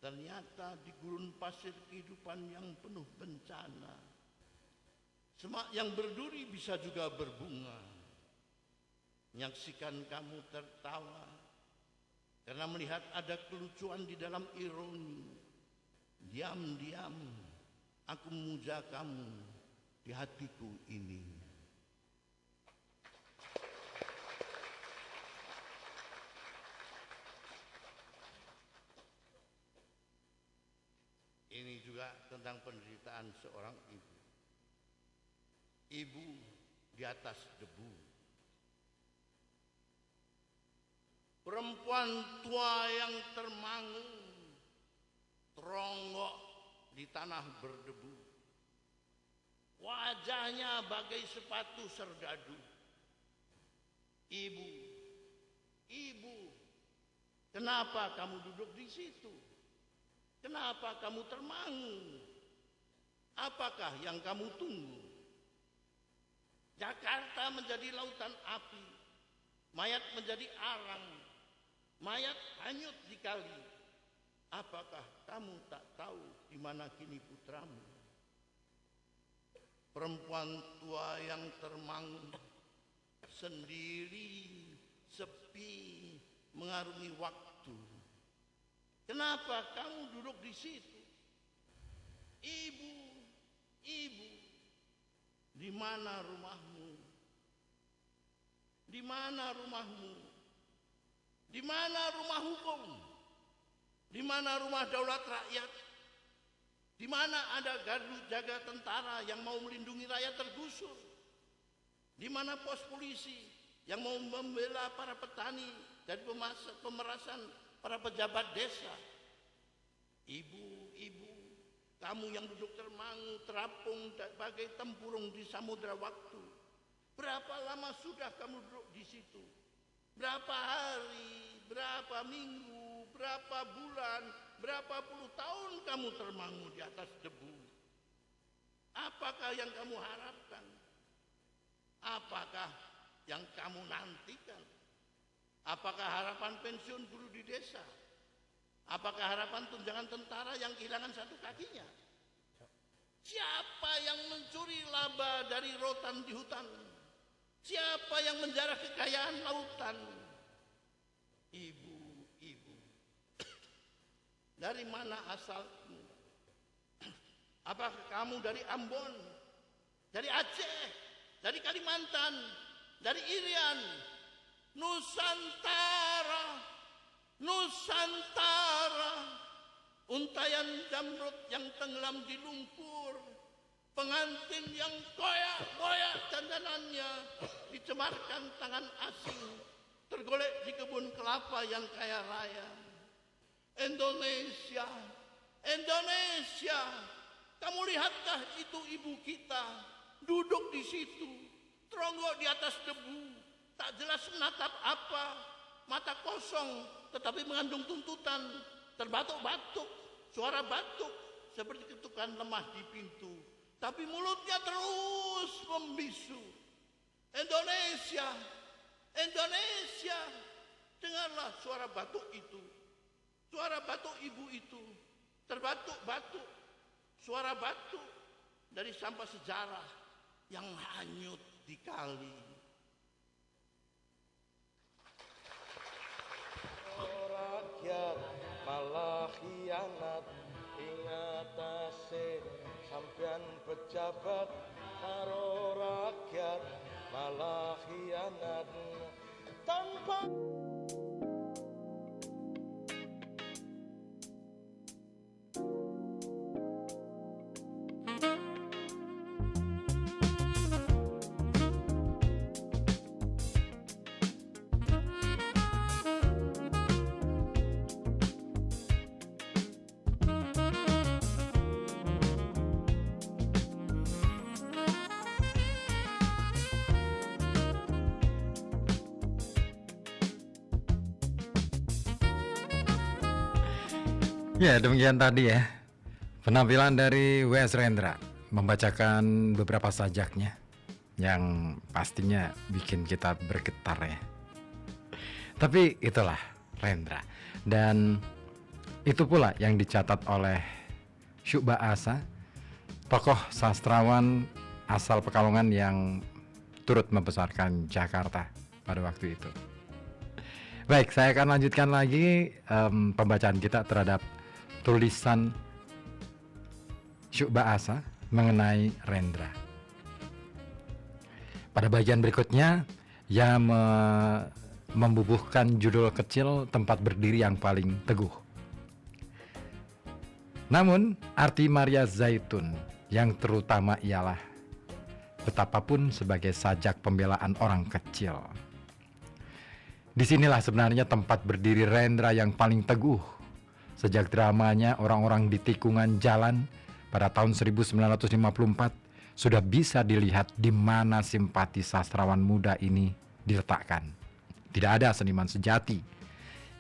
Ternyata di gurun pasir kehidupan yang penuh bencana, semak yang berduri bisa juga berbunga. Menyaksikan kamu tertawa karena melihat ada kelucuan di dalam ironi. Diam-diam aku memuja kamu di hatiku ini. Ini juga tentang penderitaan seorang ibu. Ibu di atas debu. perempuan tua yang termangu, teronggok di tanah berdebu. Wajahnya bagai sepatu serdadu. Ibu, ibu, kenapa kamu duduk di situ? Kenapa kamu termangu? Apakah yang kamu tunggu? Jakarta menjadi lautan api, mayat menjadi arang, mayat hanyut di kali. Apakah kamu tak tahu di mana kini putramu? Perempuan tua yang termangu, sendiri, sepi, mengarungi waktu. Kenapa kamu duduk di situ? Ibu, ibu, di mana rumahmu? Di mana rumahmu? Di mana rumah hukum? Di mana rumah daulat rakyat? Di mana ada gardu jaga tentara yang mau melindungi rakyat tergusur? Di mana pos polisi yang mau membela para petani dari pemerasan para pejabat desa? Ibu, ibu, kamu yang duduk termangu, terapung bagai tempurung di samudra waktu. Berapa lama sudah kamu duduk di situ? Berapa hari, berapa minggu, berapa bulan, berapa puluh tahun kamu termangu di atas debu? Apakah yang kamu harapkan? Apakah yang kamu nantikan? Apakah harapan pensiun guru di desa? Apakah harapan tunjangan tentara yang kehilangan satu kakinya? Siapa yang mencuri laba dari rotan di hutan? Siapa yang menjarah kekayaan lautan? Ibu, ibu, dari mana asalmu? Apakah kamu dari Ambon, dari Aceh, dari Kalimantan, dari Irian? Nusantara, Nusantara, untayan jamrut yang tenggelam di lumpur, pengantin yang koyak-koyak dandanannya, dicemarkan tangan asing, tergolek di kebun kelapa yang kaya raya. Indonesia, Indonesia, kamu lihatkah itu ibu kita duduk di situ, teronggok di atas debu, tak jelas menatap apa, mata kosong tetapi mengandung tuntutan, terbatuk-batuk, suara batuk seperti ketukan lemah di pintu, tapi mulutnya terus membisu. Indonesia, Indonesia, dengarlah suara batuk itu, suara batuk ibu itu, terbatuk-batuk, suara batuk dari sampah sejarah yang hanyut di kali. Rakyat malah khianat, ingatase sampean pejabat karo rakyat malah khianat tanpa. Ya, demikian tadi ya penampilan dari W.S. Rendra membacakan beberapa sajaknya yang pastinya bikin kita bergetar ya. Tapi itulah Rendra, dan itu pula yang dicatat oleh Syuk Ba'asa, tokoh sastrawan asal Pekalongan yang turut membesarkan Jakarta pada waktu itu. Baik, saya akan lanjutkan lagi pembacaan kita terhadap tulisan Syuk Ba'asa mengenai Rendra. Pada bagian berikutnya, ia membubuhkan judul kecil tempat berdiri yang paling teguh. Namun, arti Maria Zaitun yang terutama ialah betapapun sebagai sajak pembelaan orang kecil. Disinilah sebenarnya tempat berdiri Rendra yang paling teguh. Sejak dramanya Orang-orang di Tikungan Jalan pada tahun 1954 sudah bisa dilihat di mana simpati sastrawan muda ini diletakkan. Tidak ada seniman sejati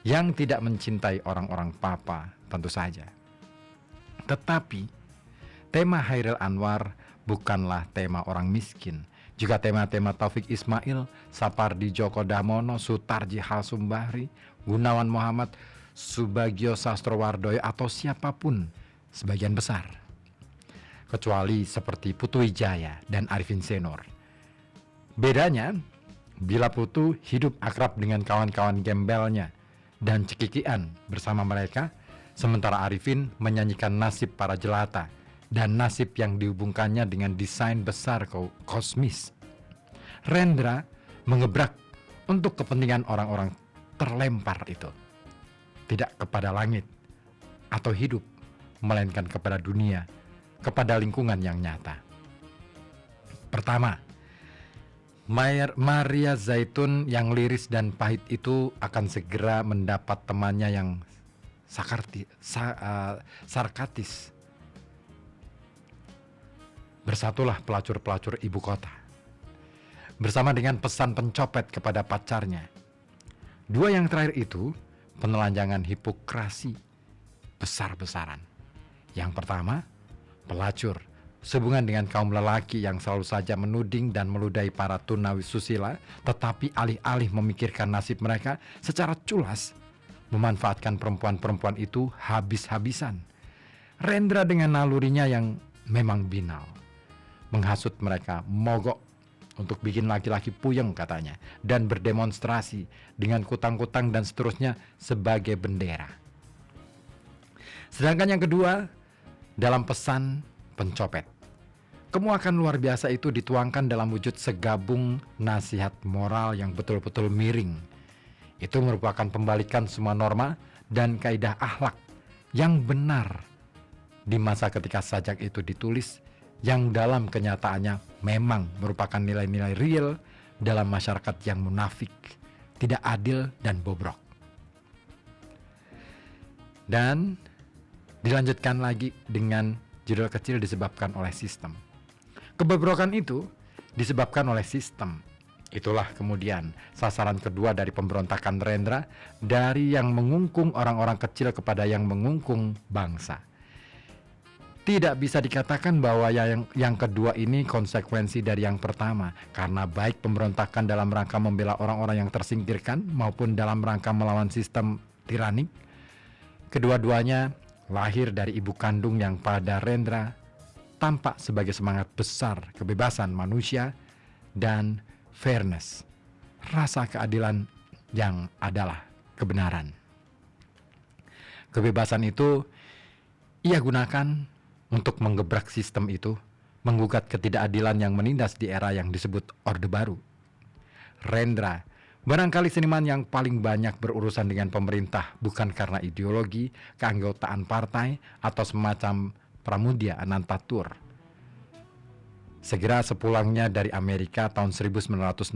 yang tidak mencintai orang-orang papa, tentu saja. Tetapi tema Chairil Anwar bukanlah tema orang miskin. Juga tema-tema Taufik Ismail, Sapardi Djoko Damono, Sutarji Halsumbahri, Gunawan Muhammad, Subagio Sastrowardoyo atau siapapun sebagian besar. Kecuali seperti Putu Wijaya dan Arifin Senor. Bedanya, bila Putu hidup akrab dengan kawan-kawan gembelnya dan cekikian bersama mereka, sementara Arifin menyanyikan nasib para jelata dan nasib yang dihubungkannya dengan desain besar kosmis. Rendra mengebrak untuk kepentingan orang-orang terlempar itu. Tidak kepada langit atau hidup, melainkan kepada dunia, kepada lingkungan yang nyata. Pertama, Maria Zaitun yang liris dan pahit itu akan segera mendapat temannya yang sarkastis. Bersatulah pelacur-pelacur ibu kota, bersama dengan pesan pencopet kepada pacarnya. Dua yang terakhir itu penelanjangan hipokrasi besar-besaran. Yang pertama, pelacur sehubungan dengan kaum lelaki yang selalu saja menuding dan meludahi para tunawisusila, tetapi alih-alih memikirkan nasib mereka secara culas, memanfaatkan perempuan-perempuan itu habis-habisan. Rendra dengan nalurinya yang memang binal menghasut mereka mogok untuk bikin laki-laki puyeng katanya, dan berdemonstrasi dengan kutang-kutang dan seterusnya sebagai bendera. Sedangkan yang kedua, dalam pesan pencopet, kemuakan luar biasa itu dituangkan dalam wujud segabung nasihat moral yang betul-betul miring. Itu merupakan pembalikan semua norma dan kaidah akhlak yang benar di masa ketika sajak itu ditulis, yang dalam kenyataannya memang merupakan nilai-nilai real dalam masyarakat yang munafik, tidak adil dan bobrok. Dan dilanjutkan lagi dengan judul kecil disebabkan oleh sistem. Kebobrokan itu disebabkan oleh sistem. Itulah kemudian sasaran kedua dari pemberontakan Rendra, dari yang mengungkung orang-orang kecil kepada yang mengungkung bangsa. Tidak bisa dikatakan bahwa yang kedua ini konsekuensi dari yang pertama, karena baik pemberontakan dalam rangka membela orang-orang yang tersingkirkan maupun dalam rangka melawan sistem tiranik, kedua-duanya lahir dari ibu kandung yang pada Rendra tampak sebagai semangat besar kebebasan manusia dan fairness, rasa keadilan yang adalah kebenaran. Kebebasan itu ia gunakan untuk menggebrak sistem itu, menggugat ketidakadilan yang menindas di era yang disebut Orde Baru. Rendra barangkali seniman yang paling banyak berurusan dengan pemerintah, bukan karena ideologi, keanggotaan partai, atau semacam Pramudia Anantatur. Segera sepulangnya dari Amerika tahun 1967,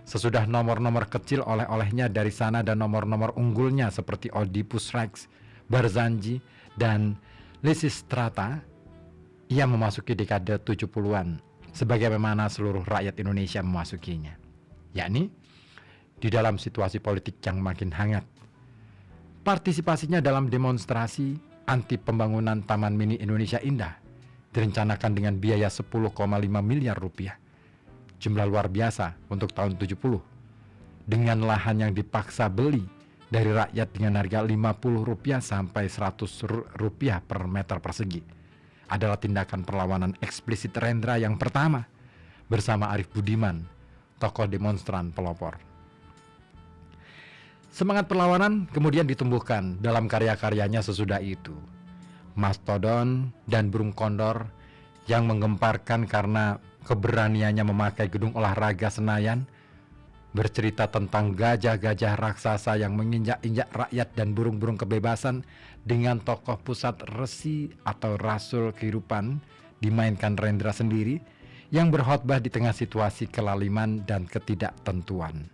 sesudah nomor-nomor kecil oleh-olehnya dari sana dan nomor-nomor unggulnya seperti Oedipus Rex, Barzanji, dan Lysistrata, ia memasuki dekade 70-an sebagaimana seluruh rakyat Indonesia memasukinya, yakni di dalam situasi politik yang makin hangat. Partisipasinya dalam demonstrasi anti pembangunan Taman Mini Indonesia Indah direncanakan dengan biaya 10,5 miliar rupiah. Jumlah luar biasa untuk tahun 70. Dengan lahan yang dipaksa beli dari rakyat dengan harga Rp50 sampai Rp100 per meter persegi, adalah tindakan perlawanan eksplisit Rendra yang pertama bersama Arief Budiman, tokoh demonstran pelopor. Semangat perlawanan kemudian ditumbuhkan dalam karya-karyanya sesudah itu. Mastodon dan Burung Kondor yang menggemparkan karena keberaniannya memakai gedung olahraga Senayan, bercerita tentang gajah-gajah raksasa yang menginjak-injak rakyat dan burung-burung kebebasan dengan tokoh pusat resi atau rasul kehidupan dimainkan Rendra sendiri yang berkhotbah di tengah situasi kelaliman dan ketidaktentuan.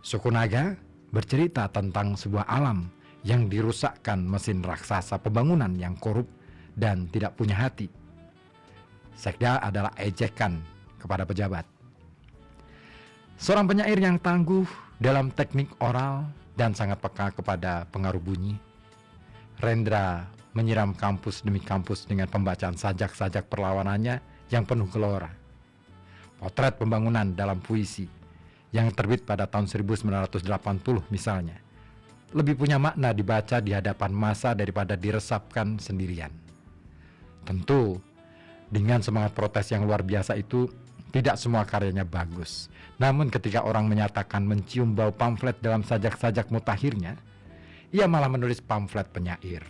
Suku Naga bercerita tentang sebuah alam yang dirusakkan mesin raksasa pembangunan yang korup dan tidak punya hati. Sekda adalah ejekan kepada pejabat. Seorang penyair yang tangguh dalam teknik oral dan sangat peka kepada pengaruh bunyi. Rendra menyiram kampus demi kampus dengan pembacaan sajak-sajak perlawanannya yang penuh gelora. Potret pembangunan dalam puisi yang terbit pada tahun 1980 misalnya, lebih punya makna dibaca di hadapan massa daripada diresapkan sendirian. Tentu, dengan semangat protes yang luar biasa itu, tidak semua karyanya bagus. Namun ketika orang menyatakan mencium bau pamflet dalam sajak-sajak mutakhirnya, ia malah menulis pamflet penyair.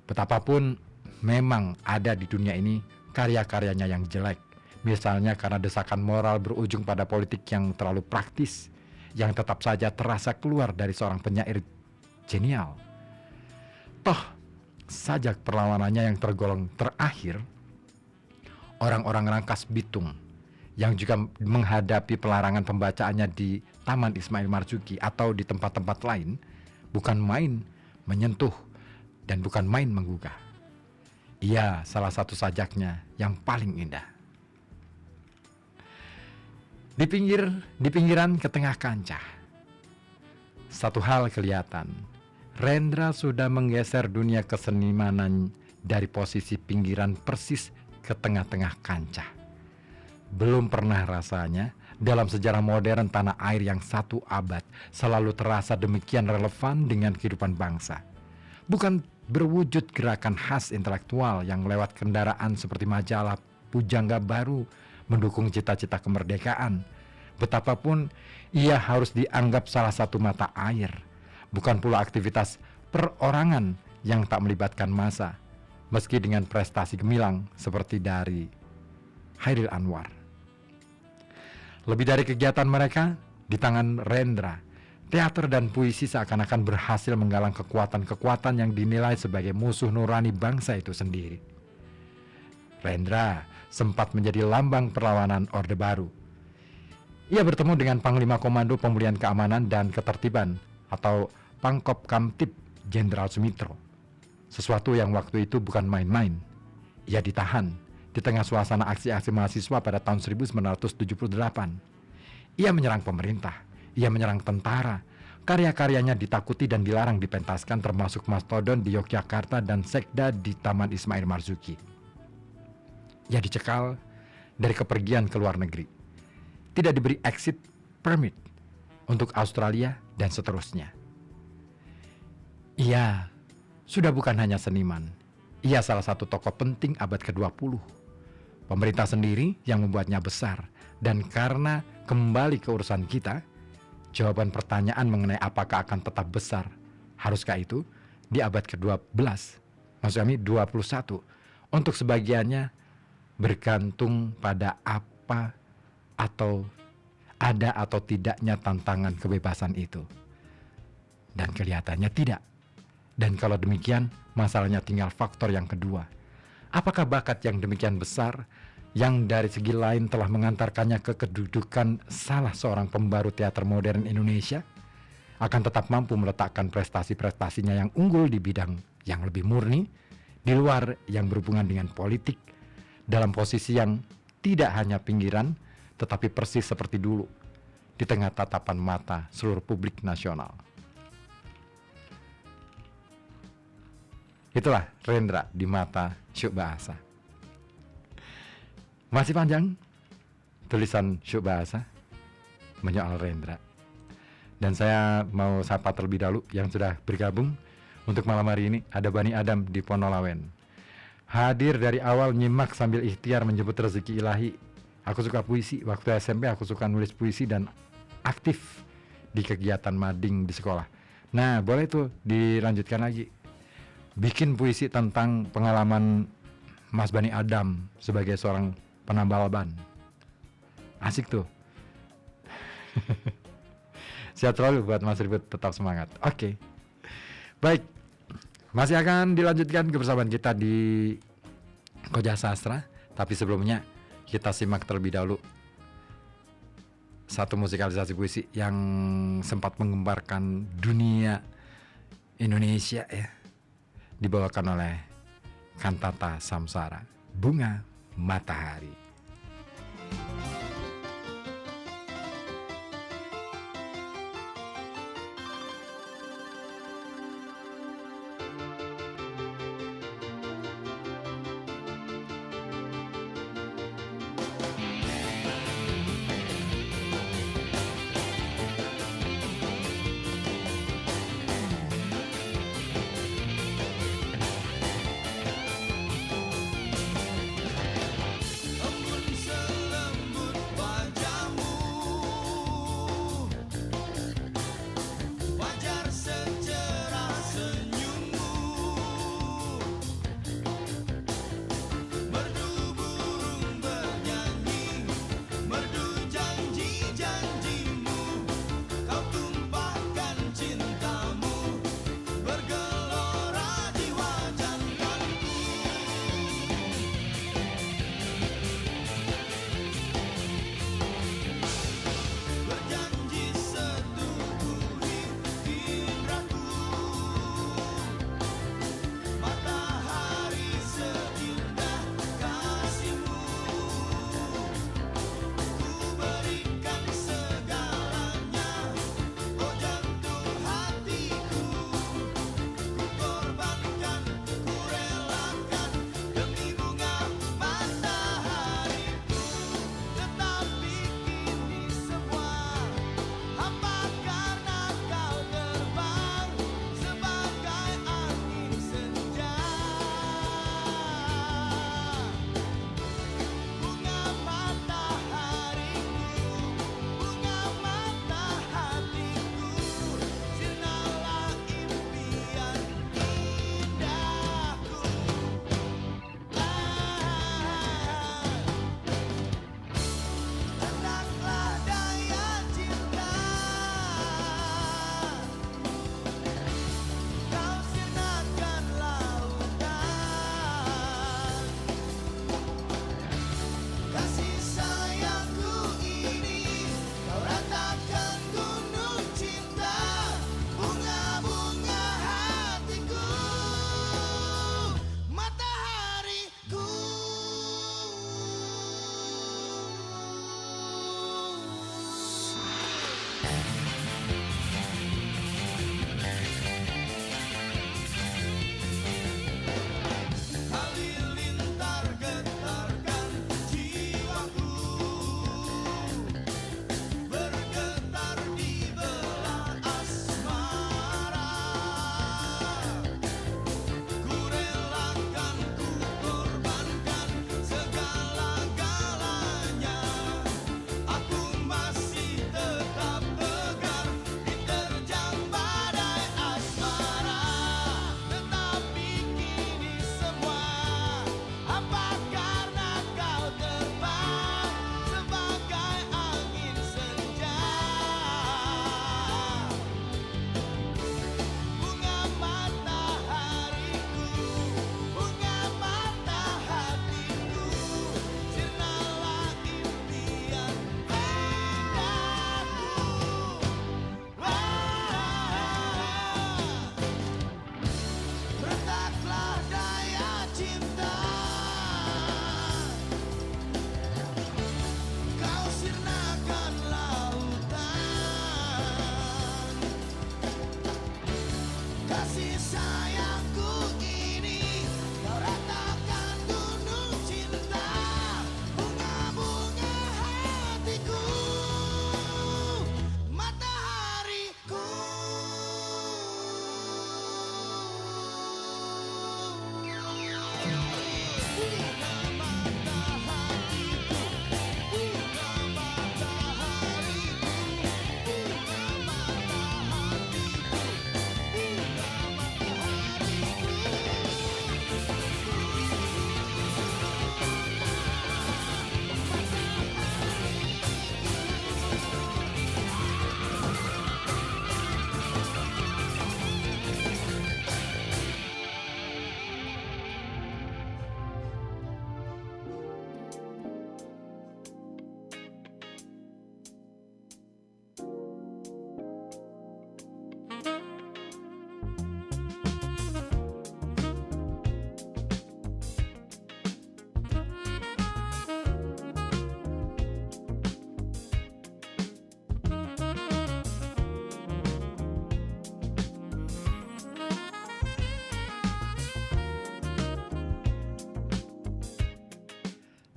Betapapun memang ada di dunia ini karya-karyanya yang jelek. Misalnya karena desakan moral berujung pada politik yang terlalu praktis, yang tetap saja terasa keluar dari seorang penyair genial. Toh, sajak perlawanannya yang tergolong terakhir, orang-orang Rangkas Bitung yang juga menghadapi pelarangan pembacaannya di Taman Ismail Marzuki atau di tempat-tempat lain, bukan main menyentuh dan bukan main menggugah. Ia salah satu sajaknya yang paling indah. Di pinggiran ke tengah kancah, satu hal kelihatan, Rendra sudah menggeser dunia kesenimanan dari posisi pinggiran persis ke tengah-tengah kancah. Belum pernah rasanya dalam sejarah modern tanah air yang satu abad selalu terasa demikian relevan dengan kehidupan bangsa. Bukan berwujud gerakan khas intelektual yang lewat kendaraan seperti majalah Pujangga Baru mendukung cita-cita kemerdekaan. Betapapun ia harus dianggap salah satu mata air, bukan pula aktivitas perorangan yang tak melibatkan massa, meski dengan prestasi gemilang seperti dari Hairil Anwar. Lebih dari kegiatan mereka, di tangan Rendra, teater dan puisi seakan-akan berhasil menggalang kekuatan-kekuatan yang dinilai sebagai musuh nurani bangsa itu sendiri. Rendra sempat menjadi lambang perlawanan Orde Baru. Ia bertemu dengan Panglima Komando Pemulihan Keamanan dan Ketertiban atau Pangkop Kamtib Jenderal Sumitro. Sesuatu yang waktu itu bukan main-main. Ia ditahan di tengah suasana aksi-aksi mahasiswa pada tahun 1978. Ia menyerang pemerintah, ia menyerang tentara. Karya-karyanya ditakuti dan dilarang dipentaskan, termasuk Mastodon di Yogyakarta dan Sekda di Taman Ismail Marzuki. Ia dicekal dari kepergian ke luar negeri. Tidak diberi exit permit untuk Australia dan seterusnya. Ia sudah bukan hanya seniman, ia salah satu tokoh penting abad ke-20. Pemerintah sendiri yang membuatnya besar. Dan karena kembali ke urusan kita, jawaban pertanyaan mengenai apakah akan tetap besar, haruskah itu di abad ke-12, maksud kami 21, untuk sebagiannya bergantung pada apa atau ada atau tidaknya tantangan kebebasan itu. Dan kelihatannya tidak. Dan kalau demikian, masalahnya tinggal faktor yang kedua. Apakah bakat yang demikian besar, yang dari segi lain telah mengantarkannya ke kedudukan salah seorang pembaru teater modern Indonesia, akan tetap mampu meletakkan prestasi-prestasinya yang unggul di bidang yang lebih murni, di luar yang berhubungan dengan politik, dalam posisi yang tidak hanya pinggiran, tetapi persis seperti dulu, di tengah tatapan mata seluruh publik nasional. Itulah Rendra di mata Syuk Bahasa. Masih panjang tulisan Syuk Bahasa menyoal Rendra. Dan saya mau sapa terlebih dahulu yang sudah bergabung untuk malam hari ini. Ada Bani Adam di Ponolawen. Hadir dari awal, nyimak sambil ikhtiar menjemput rezeki ilahi. Aku suka puisi. Waktu SMP aku suka nulis puisi dan aktif di kegiatan mading di sekolah. Nah, boleh tuh dilanjutkan lagi. Bikin puisi tentang pengalaman Mas Bani Adam sebagai seorang penambal ban. Asik tuh. Sehat selalu buat Mas Ribut, tetap semangat. Oke. Baik. Masih akan dilanjutkan kebersamaan kita di Koja Sastra, tapi sebelumnya kita simak terlebih dahulu satu musikalisasi puisi yang sempat menggemparkan dunia Indonesia ya, dibawakan oleh Kantata Samsara, Bunga Matahari.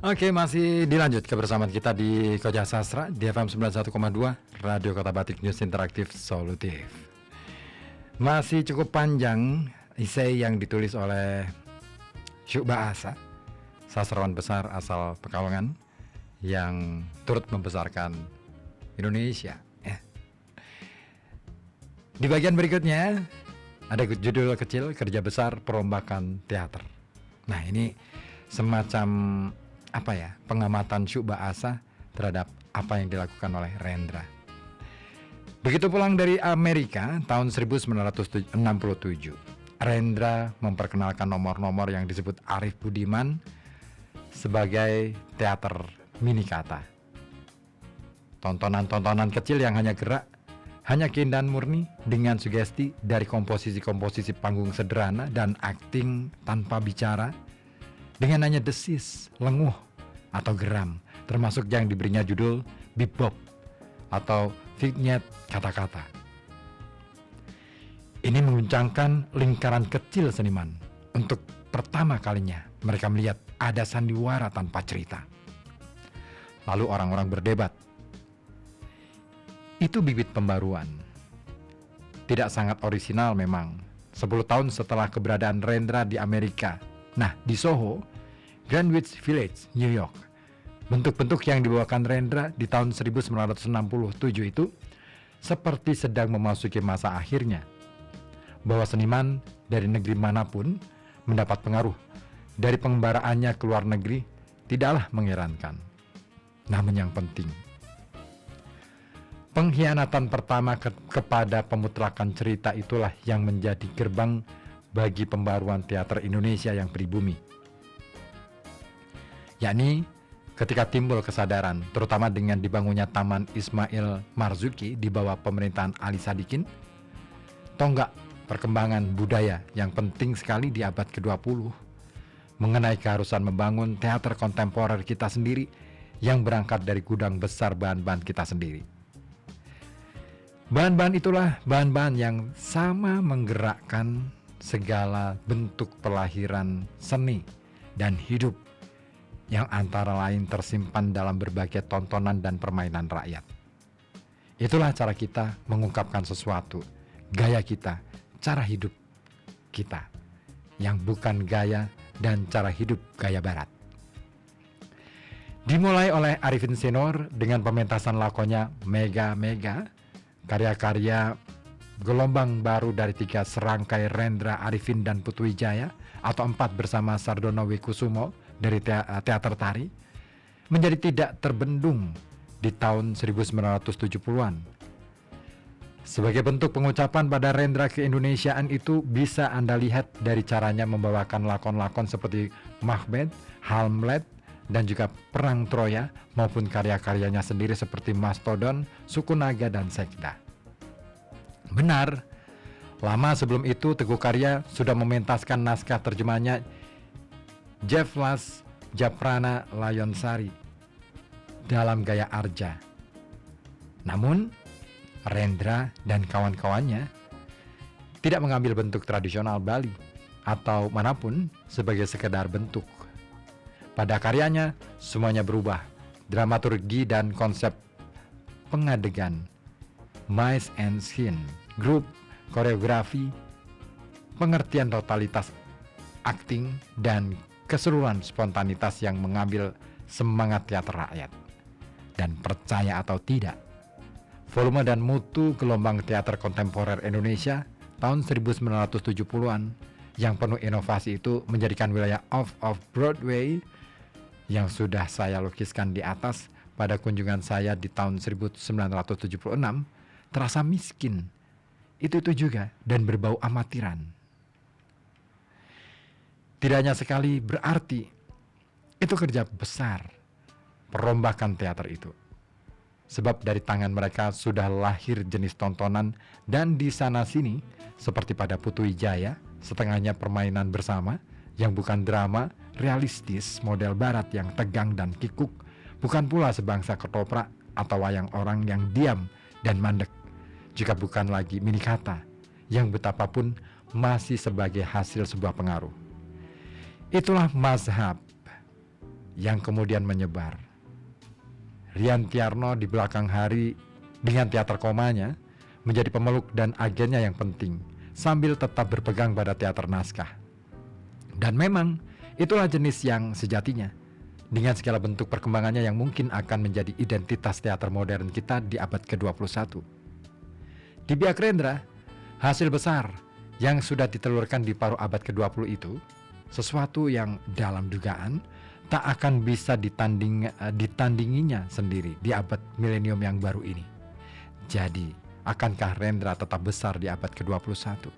Oke, masih dilanjut kebersamaan kita di Koja Sastra di FM 91,2 Radio Kota Batik News Interaktif Solutif. Masih cukup panjang esai yang ditulis oleh Syuk Ba'asa, sastrawan besar asal Pekalongan yang turut membesarkan Indonesia. Di bagian berikutnya ada judul kecil, kerja besar perombakan teater. Nah, ini semacam pengamatan Syuk Ba'asa terhadap apa yang dilakukan oleh Rendra. Begitu pulang dari Amerika tahun 1967, Rendra memperkenalkan nomor-nomor yang disebut Arif Budiman sebagai teater mini kata. Tontonan-tontonan kecil yang hanya gerak, hanya keindahan murni dengan sugesti dari komposisi-komposisi panggung sederhana dan akting tanpa bicara, dengan hanya desis, lenguh, atau geram, termasuk yang diberinya judul bebop atau vignette kata-kata. Ini mengguncangkan lingkaran kecil seniman. Untuk pertama kalinya mereka melihat ada sandiwara tanpa cerita. Lalu orang-orang berdebat. Itu bibit pembaruan. Tidak sangat orisinal memang. 10 tahun setelah keberadaan Rendra di Amerika. Nah, di Soho, Greenwich Village, New York, bentuk-bentuk yang dibawakan Rendra di tahun 1967 itu seperti sedang memasuki masa akhirnya. Bahwa seniman dari negeri manapun mendapat pengaruh dari pengembaraannya ke luar negeri tidaklah mengherankan. Namun yang penting, pengkhianatan pertama kepada pemutlakan cerita itulah yang menjadi gerbang bagi pembaruan teater Indonesia yang pribumi. Yakni ketika timbul kesadaran, terutama dengan dibangunnya Taman Ismail Marzuki di bawah pemerintahan Ali Sadikin, tonggak perkembangan budaya yang penting sekali di abad ke-20 mengenai keharusan membangun teater kontemporer kita sendiri yang berangkat dari gudang besar bahan-bahan kita sendiri. Bahan-bahan itulah bahan-bahan yang sama menggerakkan segala bentuk pelahiran seni dan hidup yang antara lain tersimpan dalam berbagai tontonan dan permainan rakyat. Itulah cara kita mengungkapkan sesuatu, gaya kita, cara hidup kita, yang bukan gaya dan cara hidup gaya barat. Dimulai oleh Arifin Senor dengan pementasan lakonnya Mega-Mega, karya-karya gelombang baru dari 3 serangkai Rendra, Arifin, dan Putu Wijaya, atau 4 bersama Sardono Wikusumo dari teater tari, menjadi tidak terbendung di tahun 1970-an. Sebagai bentuk pengucapan pada Rendra keindonesiaan itu bisa Anda lihat dari caranya membawakan lakon-lakon seperti Macbeth, Hamlet, dan juga Perang Troya, maupun karya-karyanya sendiri seperti Mastodon, Suku Naga, dan Sekda. Benar, lama sebelum itu Teguh Karya sudah mementaskan naskah terjemahnya Jevlas Japrana Layonsari dalam gaya arja. Namun, Rendra dan kawan-kawannya tidak mengambil bentuk tradisional Bali atau manapun sebagai sekedar bentuk. Pada karyanya, semuanya berubah. Dramaturgi dan konsep pengadegan, mise en scene, grup, koreografi, pengertian totalitas akting, dan keseruan spontanitas yang mengambil semangat teater rakyat. Dan percaya atau tidak, volume dan mutu gelombang teater kontemporer Indonesia tahun 1970-an yang penuh inovasi itu menjadikan wilayah off-Broadway yang sudah saya lukiskan di atas pada kunjungan saya di tahun 1976 terasa miskin, itu juga, dan berbau amatiran. Tidak hanya sekali berarti, itu kerja besar, perombakan teater itu. Sebab dari tangan mereka sudah lahir jenis tontonan dan di sana sini, seperti pada Putu Wijaya, setengahnya permainan bersama, yang bukan drama, realistis, model barat yang tegang dan kikuk, bukan pula sebangsa ketoprak atau wayang orang yang diam dan mandek, jika bukan lagi mini kata, yang betapapun masih sebagai hasil sebuah pengaruh. Itulah mazhab yang kemudian menyebar. Rian Tiarno di belakang hari dengan teater komanya menjadi pemeluk dan agennya yang penting, sambil tetap berpegang pada teater naskah. Dan memang itulah jenis yang sejatinya, dengan segala bentuk perkembangannya yang mungkin akan menjadi identitas teater modern kita di abad ke-21. Di Biak Rendra, hasil besar yang sudah ditelurkan di paruh abad ke-20 itu, sesuatu yang dalam dugaan tak akan bisa ditandinginya sendiri di abad milenium yang baru ini. Jadi, akankah Rendra tetap besar di abad ke-21?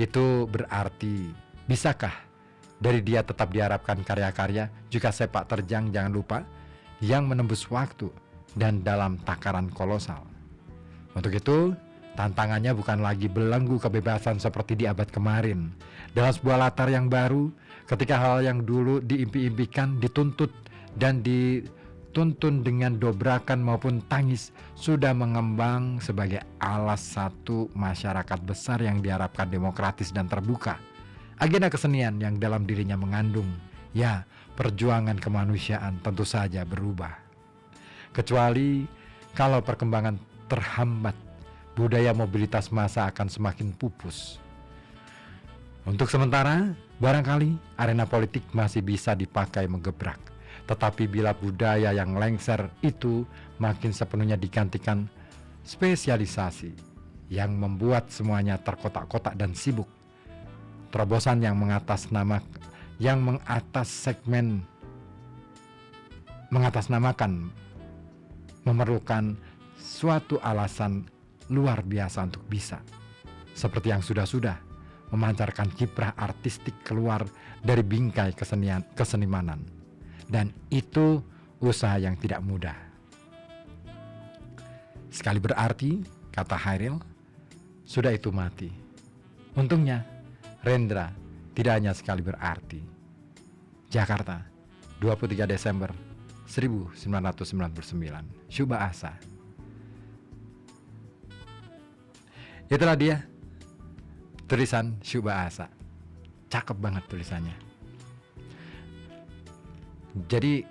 Itu berarti, bisakah dari dia tetap diharapkan karya-karya juga sepak terjang, jangan lupa, yang menembus waktu dan dalam takaran kolosal. Untuk itu, tantangannya bukan lagi belenggu kebebasan seperti di abad kemarin. Dalam sebuah latar yang baru, ketika hal yang dulu diimpi-impikan, dituntut dan dituntun dengan dobrakan maupun tangis sudah mengembang sebagai alas satu masyarakat besar yang diharapkan demokratis dan terbuka. Agenda kesenian yang dalam dirinya mengandung, ya, perjuangan kemanusiaan tentu saja berubah. Kecuali kalau perkembangan terhambat, budaya mobilitas massa akan semakin pupus. Untuk sementara, barangkali arena politik masih bisa dipakai menggebrak. Tetapi bila budaya yang lengser itu makin sepenuhnya digantikan spesialisasi yang membuat semuanya terkotak-kotak dan sibuk, terobosan yang mengatasnamakan memerlukan suatu alasan luar biasa untuk bisa, seperti yang sudah-sudah memancarkan kiprah artistik keluar dari bingkai kesenimanan. Dan itu usaha yang tidak mudah. Sekali berarti, kata Hairil, sudah itu mati. Untungnya, Rendra tidak hanya sekali berarti. Jakarta, 23 Desember 1999, Syuba Asa. Itulah dia tulisan Syuba Asa. Cakep banget tulisannya. Jadi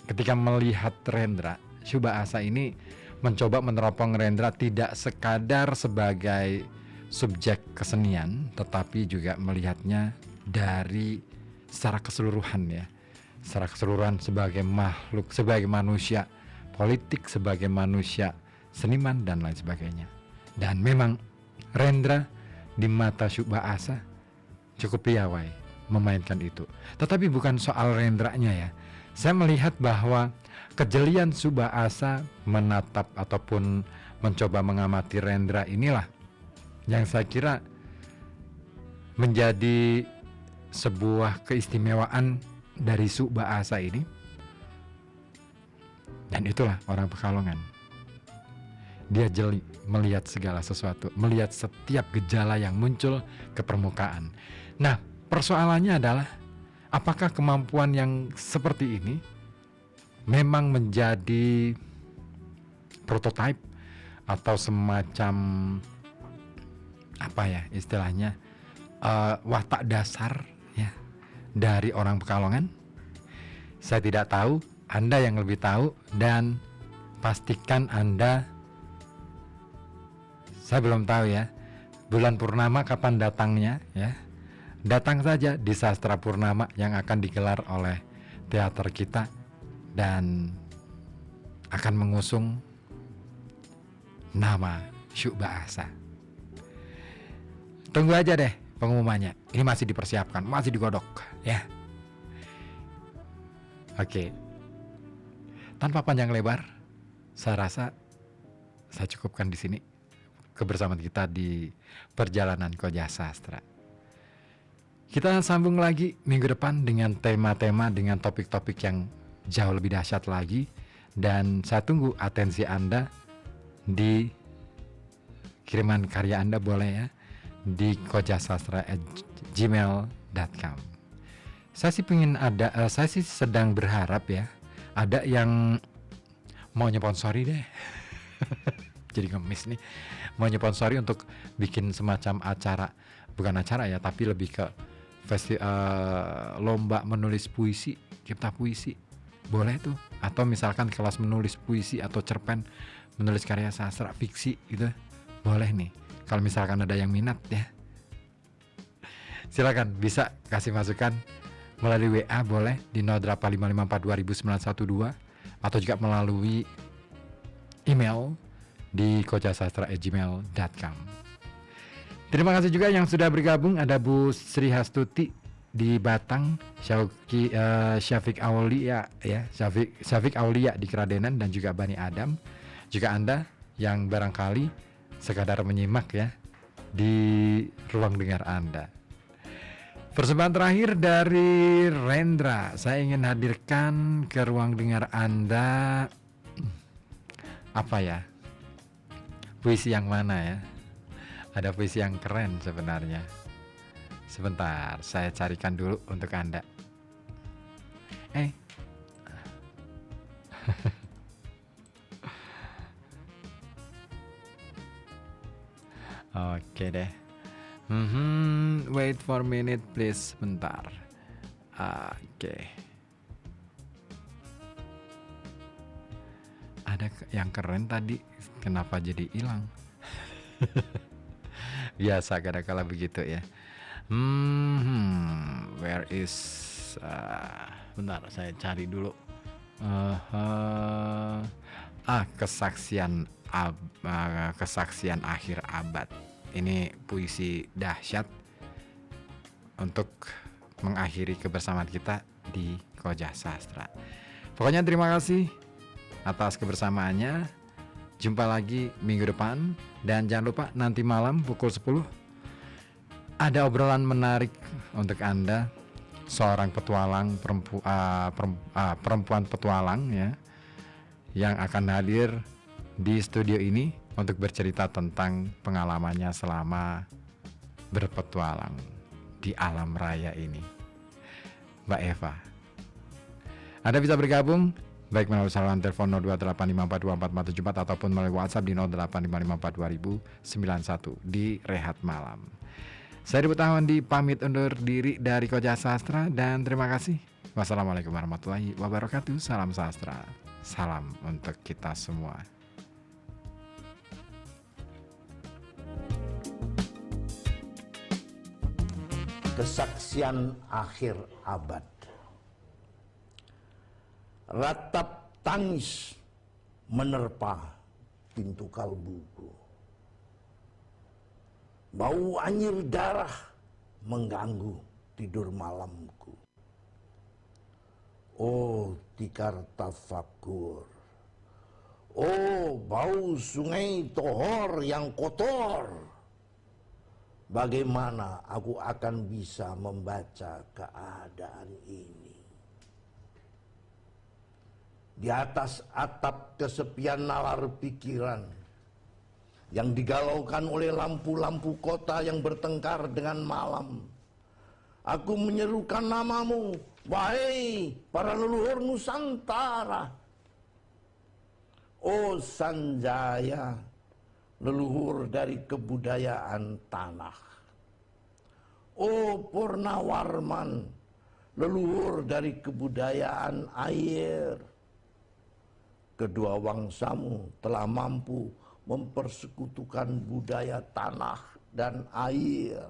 ketika melihat Rendra, Syuba Asa ini mencoba meneropong Rendra tidak sekadar sebagai subjek kesenian, tetapi juga melihatnya dari secara keseluruhan, ya. Secara keseluruhan sebagai makhluk, sebagai manusia politik, sebagai manusia seniman dan lain sebagainya. Dan memang Rendra di mata Syuba Asa cukup piawai memainkan itu. Tetapi bukan soal Rendranya, ya. Saya melihat bahwa kejelian Syuba Asa menatap ataupun mencoba mengamati Rendra inilah yang saya kira menjadi sebuah keistimewaan dari Syuba Asa ini. Dan itulah orang Pekalongan. Dia jeli melihat segala sesuatu, melihat setiap gejala yang muncul ke permukaan. Nah, persoalannya adalah apakah kemampuan yang seperti ini memang menjadi prototipe atau semacam apa ya istilahnya watak dasar, ya, dari orang Pekalongan? Saya tidak tahu, Anda yang lebih tahu, dan pastikan Anda, saya belum tahu ya, bulan purnama kapan datangnya, ya. Datang saja di Sastra Purnama yang akan digelar oleh teater kita dan akan mengusung nama Syuba Asa. Tunggu aja deh pengumumannya. Ini masih dipersiapkan, masih digodok, ya. Oke. Tanpa panjang lebar, saya rasa saya cukupkan di sini kebersamaan kita di perjalanan Koja Sastra. Kita sambung lagi minggu depan dengan tema-tema, dengan topik-topik yang jauh lebih dahsyat lagi. Dan saya tunggu atensi Anda di kiriman karya Anda, boleh ya, di kojasastra@gmail.com. Saya sih sedang berharap ya, ada yang mau nyponsori deh. Jadi ngemis nih, mau nyponsori untuk bikin semacam acara, bukan acara ya, tapi lebih ke lomba menulis puisi, cipta puisi, boleh tuh. Atau misalkan kelas menulis puisi atau cerpen, menulis karya sastra, fiksi gitu, boleh nih. Kalau misalkan ada yang minat ya, silakan bisa kasih masukan melalui WA, boleh di 08554200912 atau juga melalui email di kojasastra@gmail.com. Terima kasih juga yang sudah bergabung. Ada Bu Sri Hastuti di Batang, Syafiq Aulia ya, Syafiq Aulia di Keradenan, dan juga Bani Adam. Juga Anda yang barangkali sekadar menyimak ya di ruang dengar Anda. Persembahan terakhir dari Rendra, saya ingin hadirkan ke ruang dengar Anda apa ya? Puisi yang mana ya? Ada puisi yang keren sebenarnya. Sebentar, saya carikan dulu untuk Anda. Oke deh. Wait for a minute please, bentar. Oke. Ada yang keren tadi, kenapa jadi hilang? Biasa kadang-kala begitu ya. Where is bentar, saya cari dulu. Kesaksian akhir abad. Ini puisi dahsyat untuk mengakhiri kebersamaan kita di Koja Sastra. Pokoknya terima kasih atas kebersamaannya. Jumpa lagi minggu depan, dan jangan lupa nanti malam pukul 10 ada obrolan menarik untuk Anda. Seorang petualang perempuan petualang ya, yang akan hadir di studio ini untuk bercerita tentang pengalamannya selama berpetualang di alam raya ini. Mbak Eva, Anda bisa bergabung baik melalui saluran telepon 0285424474 ataupun melalui WhatsApp di 0855420091 di Rehat Malam. Saya Dibu Tahun pamit undur diri dari Koja Sastra, dan terima kasih. Wassalamualaikum warahmatullahi wabarakatuh. Salam sastra, salam untuk kita semua. Kesaksian akhir abad. Ratap tangis menerpa pintu kalbuku. Bau anyir darah mengganggu tidur malamku. Oh tikar tafakur. Oh bau sungai Tohor yang kotor. Bagaimana aku akan bisa membaca keadaan ini? Di atas atap kesepian nalar pikiran yang digalaukan oleh lampu-lampu kota yang bertengkar dengan malam, aku menyerukan namamu, wahai para leluhur Nusantara. Oh Sanjaya, leluhur dari kebudayaan tanah. Oh Purnawarman, leluhur dari kebudayaan air. Kedua wangsamu telah mampu mempersekutukan budaya tanah dan air.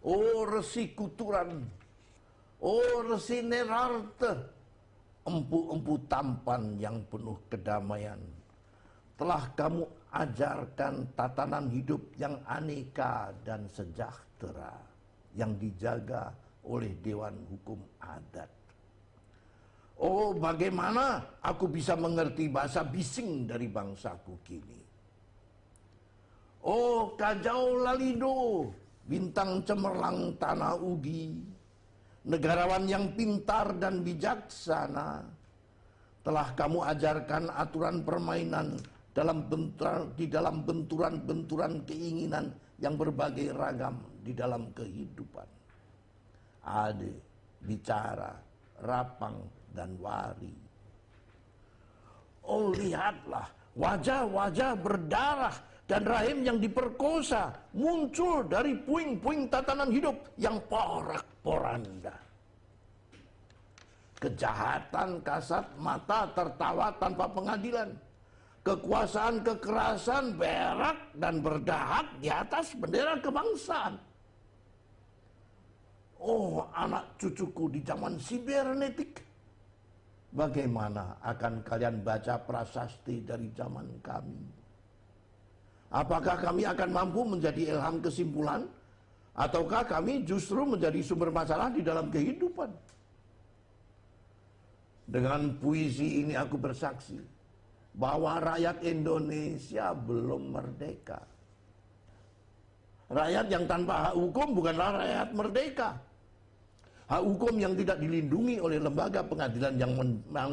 Oh Resi Kuturan, oh Resi Nerarte, empu-empu tampan yang penuh kedamaian, telah kamu ajarkan tatanan hidup yang aneka dan sejahtera yang dijaga oleh Dewan Hukum Adat. Oh bagaimana aku bisa mengerti bahasa bising dari bangsaku kini. Oh Kajau Lalido, bintang cemerlang tanah Ugi, negarawan yang pintar dan bijaksana, telah kamu ajarkan aturan permainan di dalam benturan-benturan keinginan yang berbagai ragam di dalam kehidupan. Ade, bicara, rapang, dan wari. Oh lihatlah, wajah-wajah berdarah dan rahim yang diperkosa muncul dari puing-puing tatanan hidup yang porak-poranda. Kejahatan kasat mata tertawa tanpa pengadilan. Kekuasaan kekerasan berak dan berdahak di atas bendera kebangsaan. Oh, anak cucuku di zaman sibernetik, bagaimana akan kalian baca prasasti dari zaman kami? Apakah kami akan mampu menjadi ilham kesimpulan, ataukah kami justru menjadi sumber masalah di dalam kehidupan? Dengan puisi ini aku bersaksi bahwa rakyat Indonesia belum merdeka. Rakyat yang tanpa hak hukum bukanlah rakyat merdeka. Hak hukum yang tidak dilindungi oleh lembaga pengadilan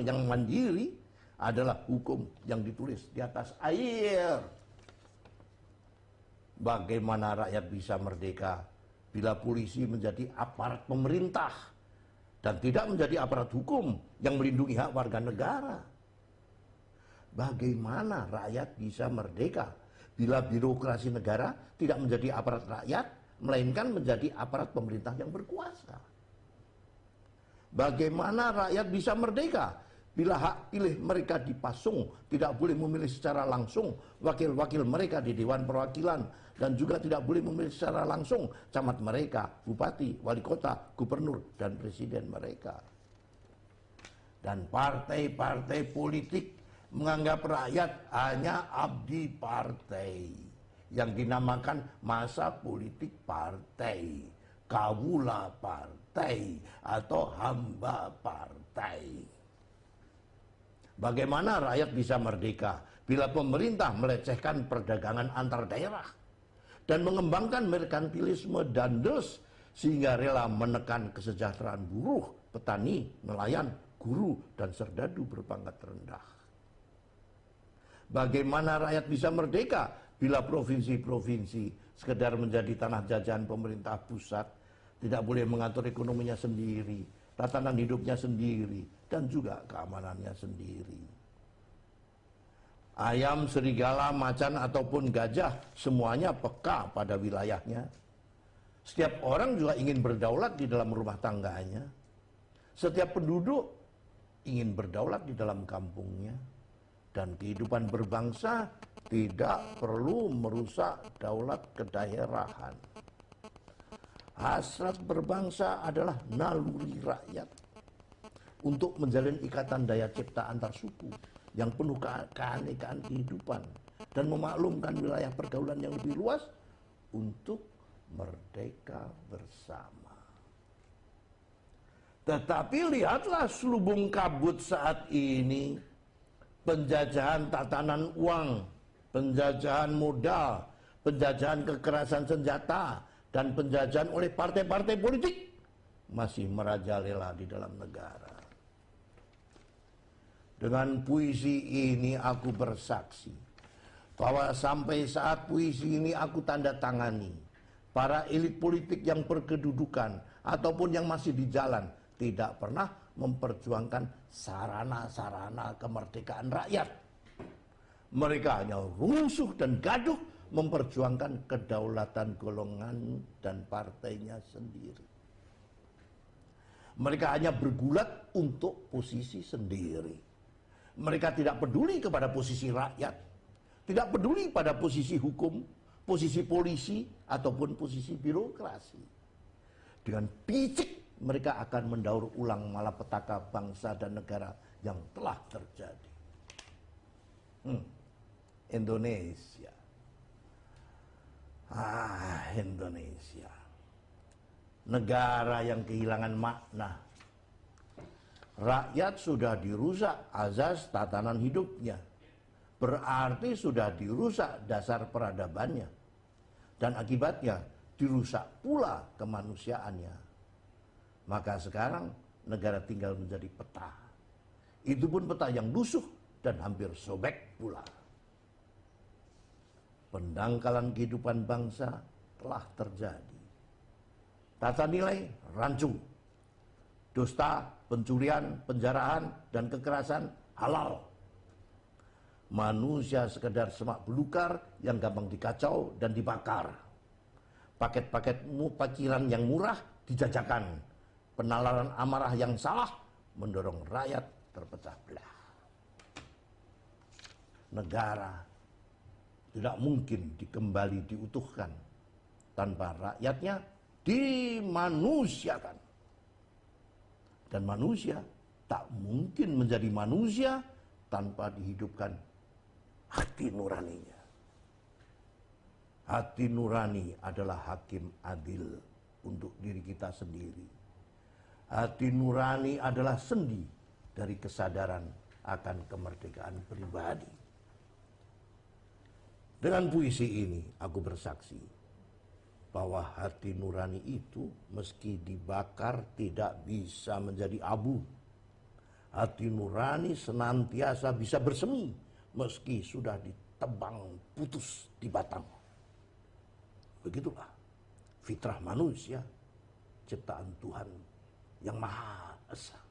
yang mandiri adalah hukum yang ditulis di atas air. Bagaimana rakyat bisa merdeka bila polisi menjadi aparat pemerintah dan tidak menjadi aparat hukum yang melindungi hak warga negara? Bagaimana rakyat bisa merdeka bila birokrasi negara tidak menjadi aparat rakyat, melainkan menjadi aparat pemerintah yang berkuasa? Bagaimana rakyat bisa merdeka bila hak pilih mereka dipasung, tidak boleh memilih secara langsung wakil-wakil mereka di Dewan Perwakilan, dan juga tidak boleh memilih secara langsung camat mereka, bupati, wali kota, gubernur, dan presiden mereka? Dan partai-partai politik menganggap rakyat hanya abdi partai yang dinamakan masa politik partai, kawula partai, atau hamba partai. Bagaimana rakyat bisa merdeka bila pemerintah melecehkan perdagangan antar daerah dan mengembangkan merkantilisme dandes sehingga rela menekan kesejahteraan buruh, petani, nelayan, guru, dan serdadu berpangkat rendah? Bagaimana rakyat bisa merdeka bila provinsi-provinsi sekedar menjadi tanah jajahan pemerintah pusat, tidak boleh mengatur ekonominya sendiri, tatanan hidupnya sendiri, dan juga keamanannya sendiri? Ayam, serigala, macan, ataupun gajah semuanya peka pada wilayahnya. Setiap orang juga ingin berdaulat di dalam rumah tangganya. Setiap penduduk ingin berdaulat di dalam kampungnya. Dan kehidupan berbangsa tidak perlu merusak daulat kedaerahan. Hasrat berbangsa adalah naluri rakyat untuk menjalin ikatan daya cipta antar suku yang penuh keanekaan kehidupan dan memaklumkan wilayah pergaulan yang lebih luas untuk merdeka bersama. Tetapi lihatlah selubung kabut saat ini. Penjajahan tatanan uang, penjajahan modal, penjajahan kekerasan senjata, dan penjajahan oleh partai-partai politik masih merajalela di dalam negara. Dengan puisi ini aku bersaksi bahwa sampai saat puisi ini aku tanda tangani, para elit politik yang berkedudukan ataupun yang masih di jalan tidak pernah memperjuangkan sarana-sarana kemerdekaan rakyat. Mereka hanya rusuh dan gaduh memperjuangkan kedaulatan golongan dan partainya sendiri. Mereka hanya bergulat untuk posisi sendiri. Mereka tidak peduli kepada posisi rakyat, tidak peduli pada posisi hukum, posisi polisi, ataupun posisi birokrasi. Dengan picik mereka akan mendaur ulang malapetaka bangsa dan negara yang telah terjadi. Indonesia. Indonesia. Negara yang kehilangan makna. Rakyat sudah dirusak azas tatanan hidupnya. Berarti sudah dirusak dasar peradabannya. Dan akibatnya dirusak pula kemanusiaannya. Maka sekarang negara tinggal menjadi peta. Itu pun peta yang lusuh dan hampir sobek pula. Pendangkalan kehidupan bangsa telah terjadi. Tata nilai rancu. Dusta, pencurian, penjarahan, dan kekerasan halal. Manusia sekedar semak belukar yang gampang dikacau dan dibakar. Paket-paket pikiran yang murah dijajakan. Penalaran amarah yang salah mendorong rakyat terpecah belah. Negara tidak mungkin kembali diutuhkan tanpa rakyatnya dimanusiakan. Dan manusia tak mungkin menjadi manusia tanpa dihidupkan hati nuraninya. Hati nurani adalah hakim adil untuk diri kita sendiri. Hati nurani adalah sendi dari kesadaran akan kemerdekaan pribadi. Dengan puisi ini aku bersaksi bahwa hati nurani itu meski dibakar tidak bisa menjadi abu. Hati nurani senantiasa bisa bersemi meski sudah ditebang putus di batang. Begitulah fitrah manusia, ciptaan Tuhan yang Maha Esa.